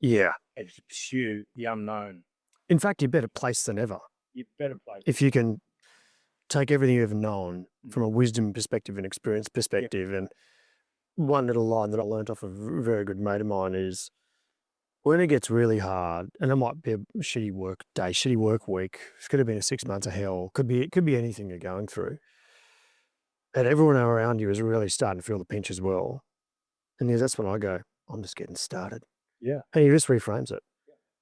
and to pursue the unknown. In fact, you're better placed than ever. You're better placed. If you can take everything you've ever known from a wisdom perspective and experience perspective. And one little line that I learned off a very good mate of mine is, when it gets really hard, and it might be a shitty work day, shitty work week, it could have been a 6 months of hell, it could be anything you're going through, and everyone around you is really starting to feel the pinch as well. And that's when I go, I'm just getting started. Yeah. And he just reframes it.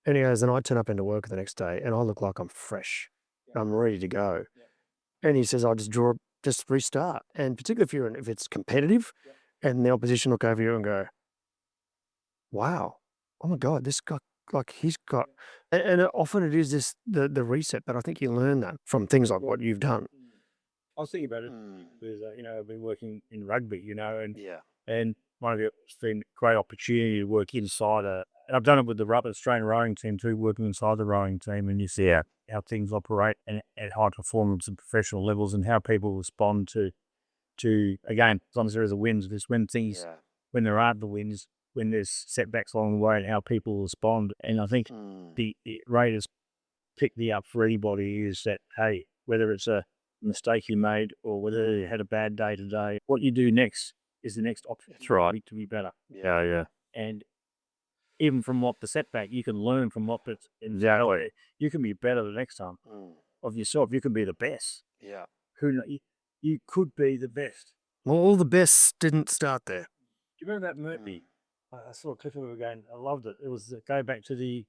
And he goes, and I turn up into work the next day and I look like I'm fresh. I'm ready to go. And he says, I just restart. And particularly if it's competitive and the opposition look over you and go, wow, oh my God, this guy, he's got, and often it is this, the reset, but I think you learn that from things like what you've done. I was thinking about it because, I've been working in rugby, and one of it's been a great opportunity to work inside and I've done it with the Australian rowing team too, working inside the rowing team, and you see how things operate and at high performance and professional levels, and how people respond to again, as long as there is a wins, because when there aren't the wins, when there's setbacks along the way, and how people respond. And I think the Raiders pick the up for anybody is that, hey, whether it's a mistake you made or whether you had a bad day today, what you do next is the next option. That's right. To be better. Yeah. And even from what the setback, you can learn from what it's exactly. You can be better the next time of yourself. You can be the best. Yeah. You could be the best. Well, all the best didn't start there. Do you remember that movie? I saw a clip of it again. I loved it. It was go back to the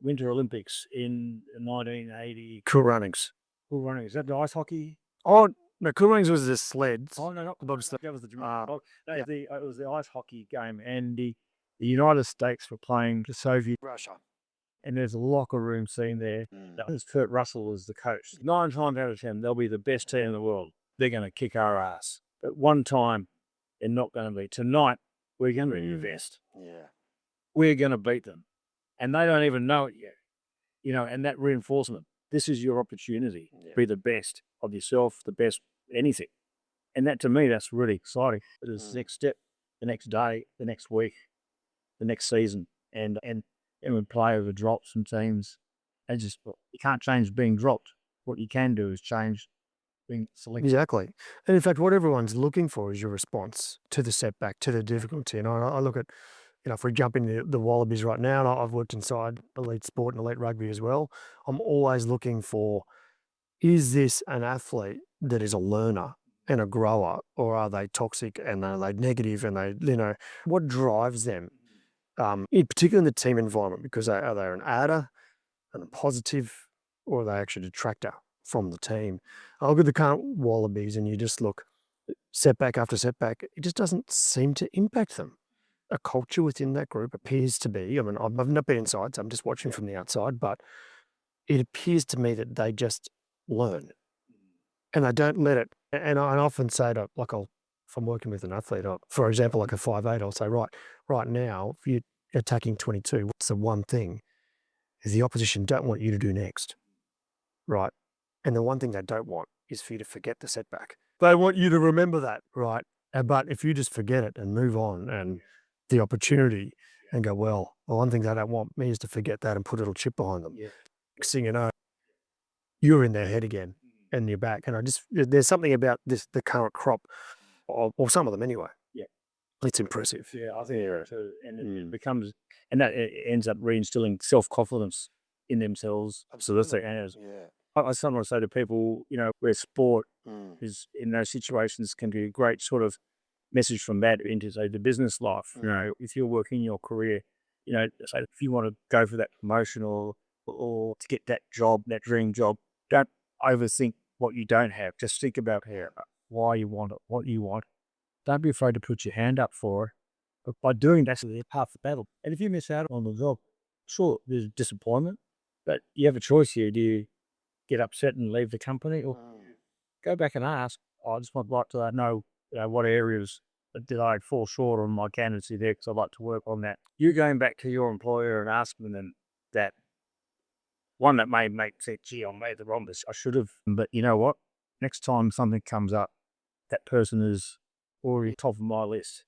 Winter Olympics in 1980. Cool Runnings. Cool Runnings. Is that the ice hockey? Oh, no, Cool Runnings was the sleds. Oh, no, not the bobsled. That was the it was the ice hockey game, and the United States were playing the Soviet Russia. And there's a locker room scene there. There's Kurt Russell as the coach. 9 times out of 10, they'll be the best team in the world. They're going to kick our ass. But one time, they're not going to be. Tonight, we're going to be the best. Yeah. We're going to beat them. And they don't even know it yet. And that reinforcement. This is your opportunity. Be the best of yourself, the best anything. And that, to me, that's really exciting. It's the next step, the next day, the next week, the next season. And we play over drops and teams. You can't change being dropped. What you can do is change being selected. Exactly. And in fact, what everyone's looking for is your response to the setback, to the difficulty. And I look at, if we jump into the Wallabies right now, and I've worked inside elite sport and elite rugby as well, I'm always looking for, is this an athlete that is a learner and a grower, or are they toxic and are they negative and what drives them? In particular in the team environment, because are they an adder and a positive, or are they actually a detractor from the team? I look at the current Wallabies and you just look setback after setback, it just doesn't seem to impact them. A culture within that group appears to be, I mean, I've not been inside, so I'm just watching from the outside, but it appears to me that they just learn and they don't let it. And I often say to, if I'm working with an athlete, for example, like a 5'8", I'll say, right now, if you're attacking 22, what's the one thing the opposition don't want you to do next? Right. And the one thing they don't want is for you to forget the setback. They want you to remember that, right? But if you just forget it and move on and the opportunity and go, well, the one thing they don't want me is to forget that and put a little chip behind them. Yeah. Next thing you know, you're in their head again and you're back. And there's something about the current crop, or some of them anyway. Yeah. It's impressive. Yeah, I think you're right. And it becomes, and that it ends up reinstilling self-confidence in themselves. Absolutely. And Yeah. I sometimes say to people, where sport is in those situations can be a great sort of message from that into, say, the business life. If you're working your career, say if you want to go for that promotion or to get that job, that dream job, don't overthink what you don't have. Just think about why you want it, what you want. Don't be afraid to put your hand up for it. But by doing that, that's half the battle. And if you miss out on the job, sure, there's disappointment, but you have a choice here. Do you get upset and leave the company, or go back and ask, I just would like to know, what areas did I fall short on my candidacy there, because I'd like to work on that. You going back to your employer and asking them that, one that may make say, gee, I made the wrong decision, I should have. But you know what? Next time something comes up, that person is already top of my list.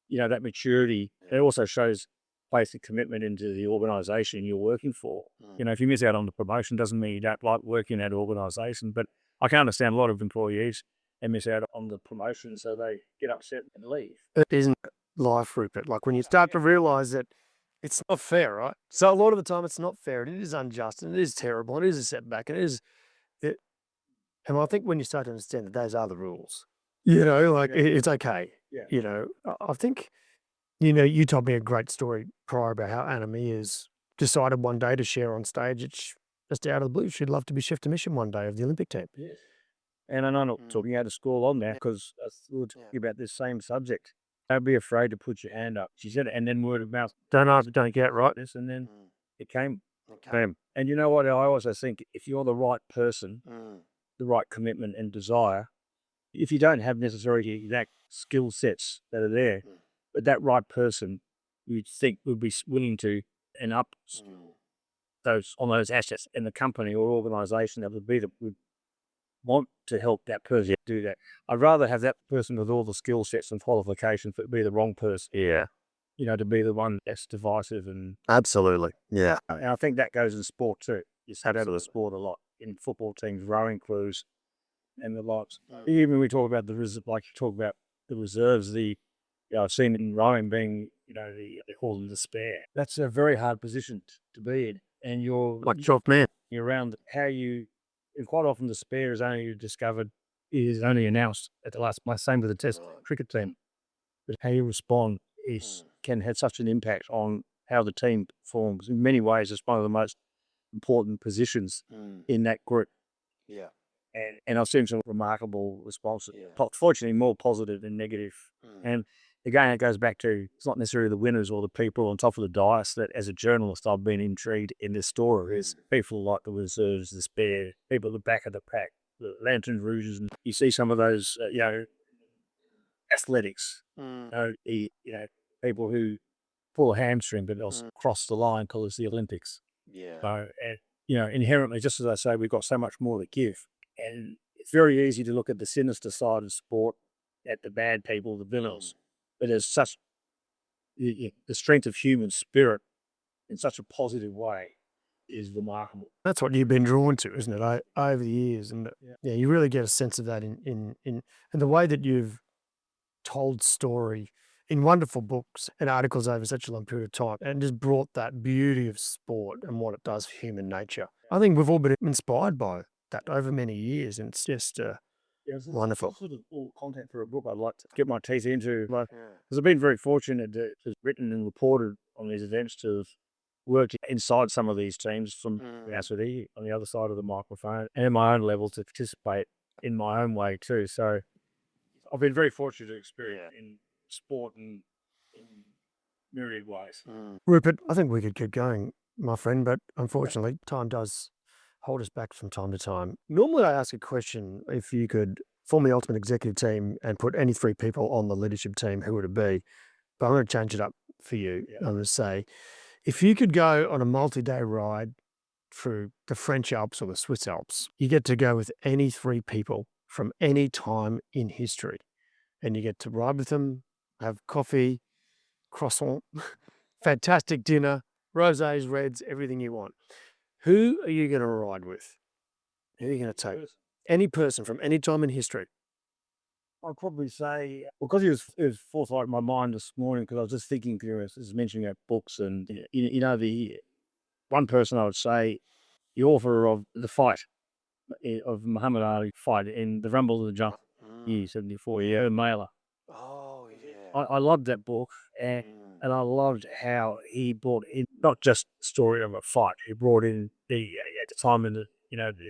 That maturity, it also shows basic commitment into the organisation you're working for. If you miss out on the promotion, doesn't mean you don't like working at that organisation. But I can understand a lot of employees, they miss out on the promotion, so they get upset and leave. It isn't life, Rupert. Like when you start to realise that it's not fair, right? So a lot of the time it's not fair, and it is unjust, and it is terrible, and it is a setback, and and I think when you start to understand that those are the rules, it's okay. Yeah. I think, you told me a great story prior about how Anna Mia's decided one day to share on stage. It's just out of the blue. She'd love to be chef de mission one day of the Olympic team. Yes. And I'm not talking out of school on that, because we were talking about this same subject. Don't be afraid to put your hand up. She said it, and then word of mouth. Don't ask, don't get, right? This, and then it came. Okay. And you know what? I also think if you're the right person, the right commitment and desire, if you don't have necessarily the exact skill sets that are there, but that right person you'd think would be willing to and up those assets in the company or organisation that would want to help that person do that. I'd rather have that person with all the skill sets and qualifications, but be the wrong person. Yeah. To be the one that's divisive. And Absolutely. Yeah. and I think that goes in sport too. You see that in the sport a lot in football teams, rowing crews, and the likes. Even we talk about like you talk about the reserves. I've seen it in rowing being, they call them the spare. That's a very hard position to be in, and you're Like 12th man. you're around and quite often the spare is only announced at the last. Same with the Test cricket team, but how you respond can have such an impact on how the team performs. In many ways, it's one of the most important positions in that group. Yeah. And I've seen some remarkable responses. Fortunately, more positive than negative. And again, it goes back to, it's not necessarily the winners or the people on top of the dais that, as a journalist, I've been intrigued in this story. Is people like the reserves, the spare, people at the back of the pack, the Lantern Rouges, and you see some of those, athletics. People who pull a hamstring, but they'll cross the line because it's the Olympics. Yeah. So, inherently, just as I say, we've got so much more to give. And it's very easy to look at the sinister side of sport, at the bad people, the villains. But there's such the strength of human spirit in such a positive way is remarkable. That's what you've been drawn to, isn't it, over the years? And yeah, you really get a sense of that in the way that you've told story in wonderful books and articles over such a long period of time, and just brought that beauty of sport and what it does for human nature. I think we've all been inspired by that over many years, and it's just wonderful. Sort of all content for a book I'd like to get my teeth into. Yeah. Because I've been very fortunate to have written and reported on these events, to have worked inside some of these teams from capacity on the other side of the microphone, and at my own level to participate in my own way too. So I've been very fortunate to experience in sport and in myriad ways. Rupert, I think we could keep going, my friend, but unfortunately, time does hold us back from time to time. Normally, I ask a question: if you could form the ultimate executive team and put any three people on the leadership team, who would it be? But I'm going to change it up for you. I'm going to say, if you could go on a multi-day ride through the French Alps or the Swiss Alps, you get to go with any three people from any time in history, and you get to ride with them, have coffee, croissant, fantastic dinner, rosés, reds, everything you want. Who are you going to ride with? Who are you going to take? Any person from any time in history. I'd probably say, because it was forthright in my mind this morning, because I was just thinking through, as mentioning about books, and the one person I would say, the author of The Fight, of Muhammad Ali fight in the Rumble of the Jungle, year 74, Mailer. Oh, yeah. I loved that book, and I loved how he brought in not just the story of a fight, he brought in at the time in the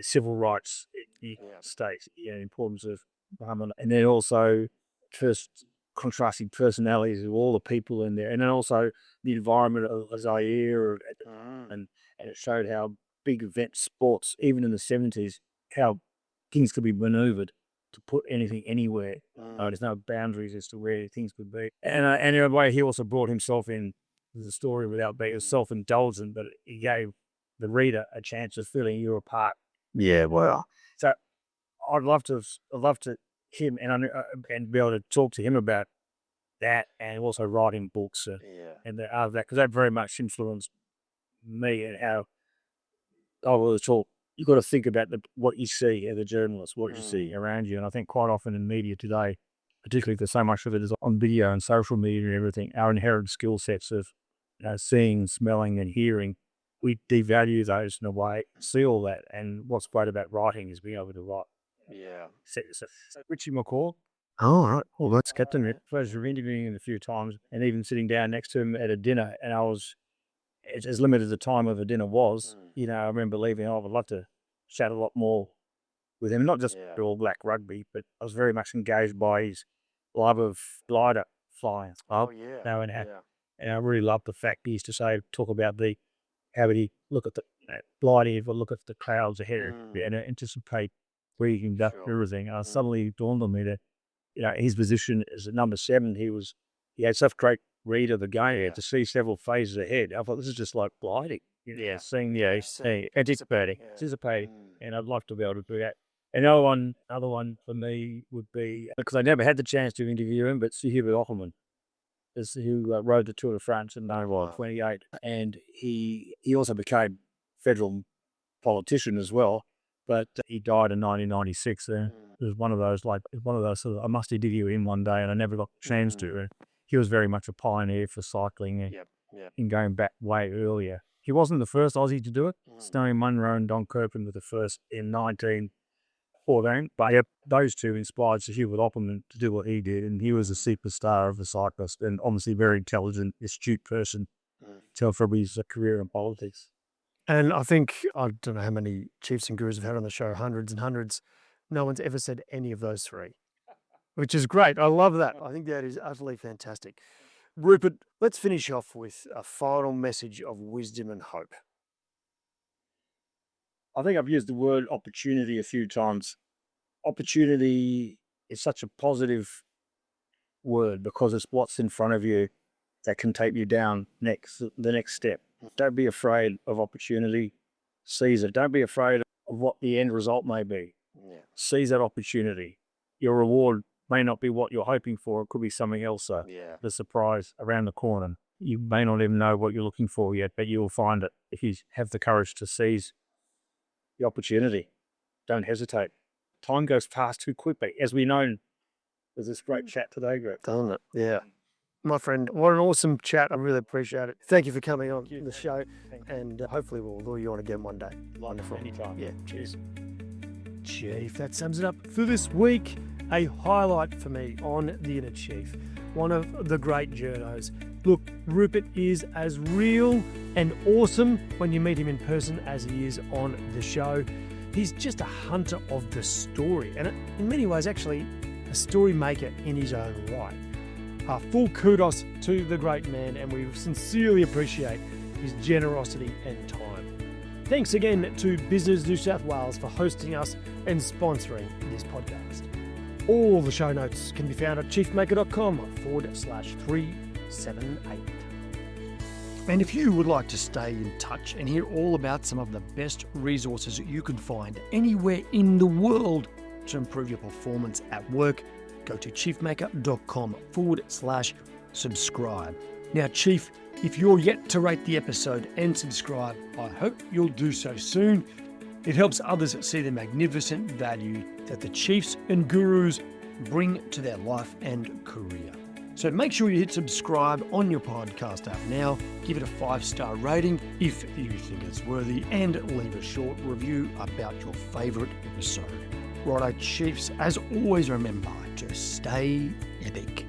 civil rights in the United States, the importance of Muhammad, and then also first contrasting personalities of all the people in there, and then also the environment of Zaire, and it showed how big event sports, even in the 70s, how things could be maneuvered to put anything anywhere. There's no boundaries as to where things could be. And in a way, he also brought himself in the story without being self-indulgent, but he gave the reader a chance of feeling you were part. Yeah, well, So I'd love to him and be able to talk to him about that, and also writing books and that, because that very much influenced me, and how I was taught you've got to think about what you see as a journalist, what you see around you. And I think quite often in media today, particularly if there's so much of it is on video and social media and everything, our inherent skill sets of seeing, smelling and hearing, we devalue those in a way, see all that. And what's great about writing is being able to write. Yeah. So Richie McCaw, all right. Well, that's Captain, pleasure of interviewing him a few times, and even sitting down next to him at a dinner. And I was, as limited as the time of the dinner was, I remember leaving. I would love to chat a lot more with him, not just All Black rugby, but I was very much engaged by his love of glider flying. Oh, yeah. And I really loved the fact he used to talk about how would he look at the gliding, look at the clouds ahead and anticipate where you can go everything. And suddenly dawned on me that, his position as a number 7, he had such great read of the game to see several phases ahead. I thought this is just like gliding. Seeing, anticipating. And I'd like to be able to do that. Another one for me would be, because I never had the chance to interview him, but Sir Hubert Opperman, who rode the Tour de France in 1928, and he also became federal politician as well, but he died in 1996. It was one of those sort of, I must interview him one day, and I never got the chance to. He was very much a pioneer for cycling in going back way earlier. He wasn't the first Aussie to do it. Snowy Munro and Don Kirpin were the first in 1914. But those two inspired Sir Hubert Opperman to do what he did, and he was a superstar of a cyclist, and obviously a very intelligent, astute person. Tell from his career in politics. And I think, I don't know how many chiefs and gurus have had on the show, hundreds and hundreds. No one's ever said any of those three, which is great. I love that. I think that is utterly fantastic. Rupert, let's finish off with a final message of wisdom and hope. I think I've used the word opportunity a few times. Opportunity is such a positive word because it's what's in front of you that can take you down the next step. Don't be afraid of opportunity. Seize it. Don't be afraid of what the end result may be. Seize that opportunity. Your reward may not be what you're hoping for. It could be something else, the surprise around the corner. you may not even know what you're looking for yet, but you'll find it if you have the courage to seize the opportunity. Don't hesitate. Time goes past too quickly, as we know. There's this great chat today, Greg. Doesn't it? Yeah. My friend, what an awesome chat. I really appreciate it. Thank you for coming on the show, and hopefully we'll lure you on again one day. Wonderful. Anytime. Yeah, cheers. Chief, that sums it up for this week. A highlight for me on The Inner Chief, one of the great journos. Look, Rupert is as real and awesome when you meet him in person as he is on the show. He's just a hunter of the story, and in many ways, actually, a story maker in his own right. Full kudos to the great man, and we sincerely appreciate his generosity and time. Thanks again to Business New South Wales for hosting us and sponsoring this podcast. All the show notes can be found at chiefmaker.com/378. And if you would like to stay in touch and hear all about some of the best resources you can find anywhere in the world to improve your performance at work, go to chiefmaker.com/subscribe. Now, Chief, if you're yet to rate the episode and subscribe, I hope you'll do so soon. It helps others see the magnificent value that the chiefs and gurus bring to their life and career. So make sure you hit subscribe on your podcast app now, give it a 5-star rating if you think it's worthy, and leave a short review about your favourite episode. Righto, Chiefs, as always, remember to stay epic.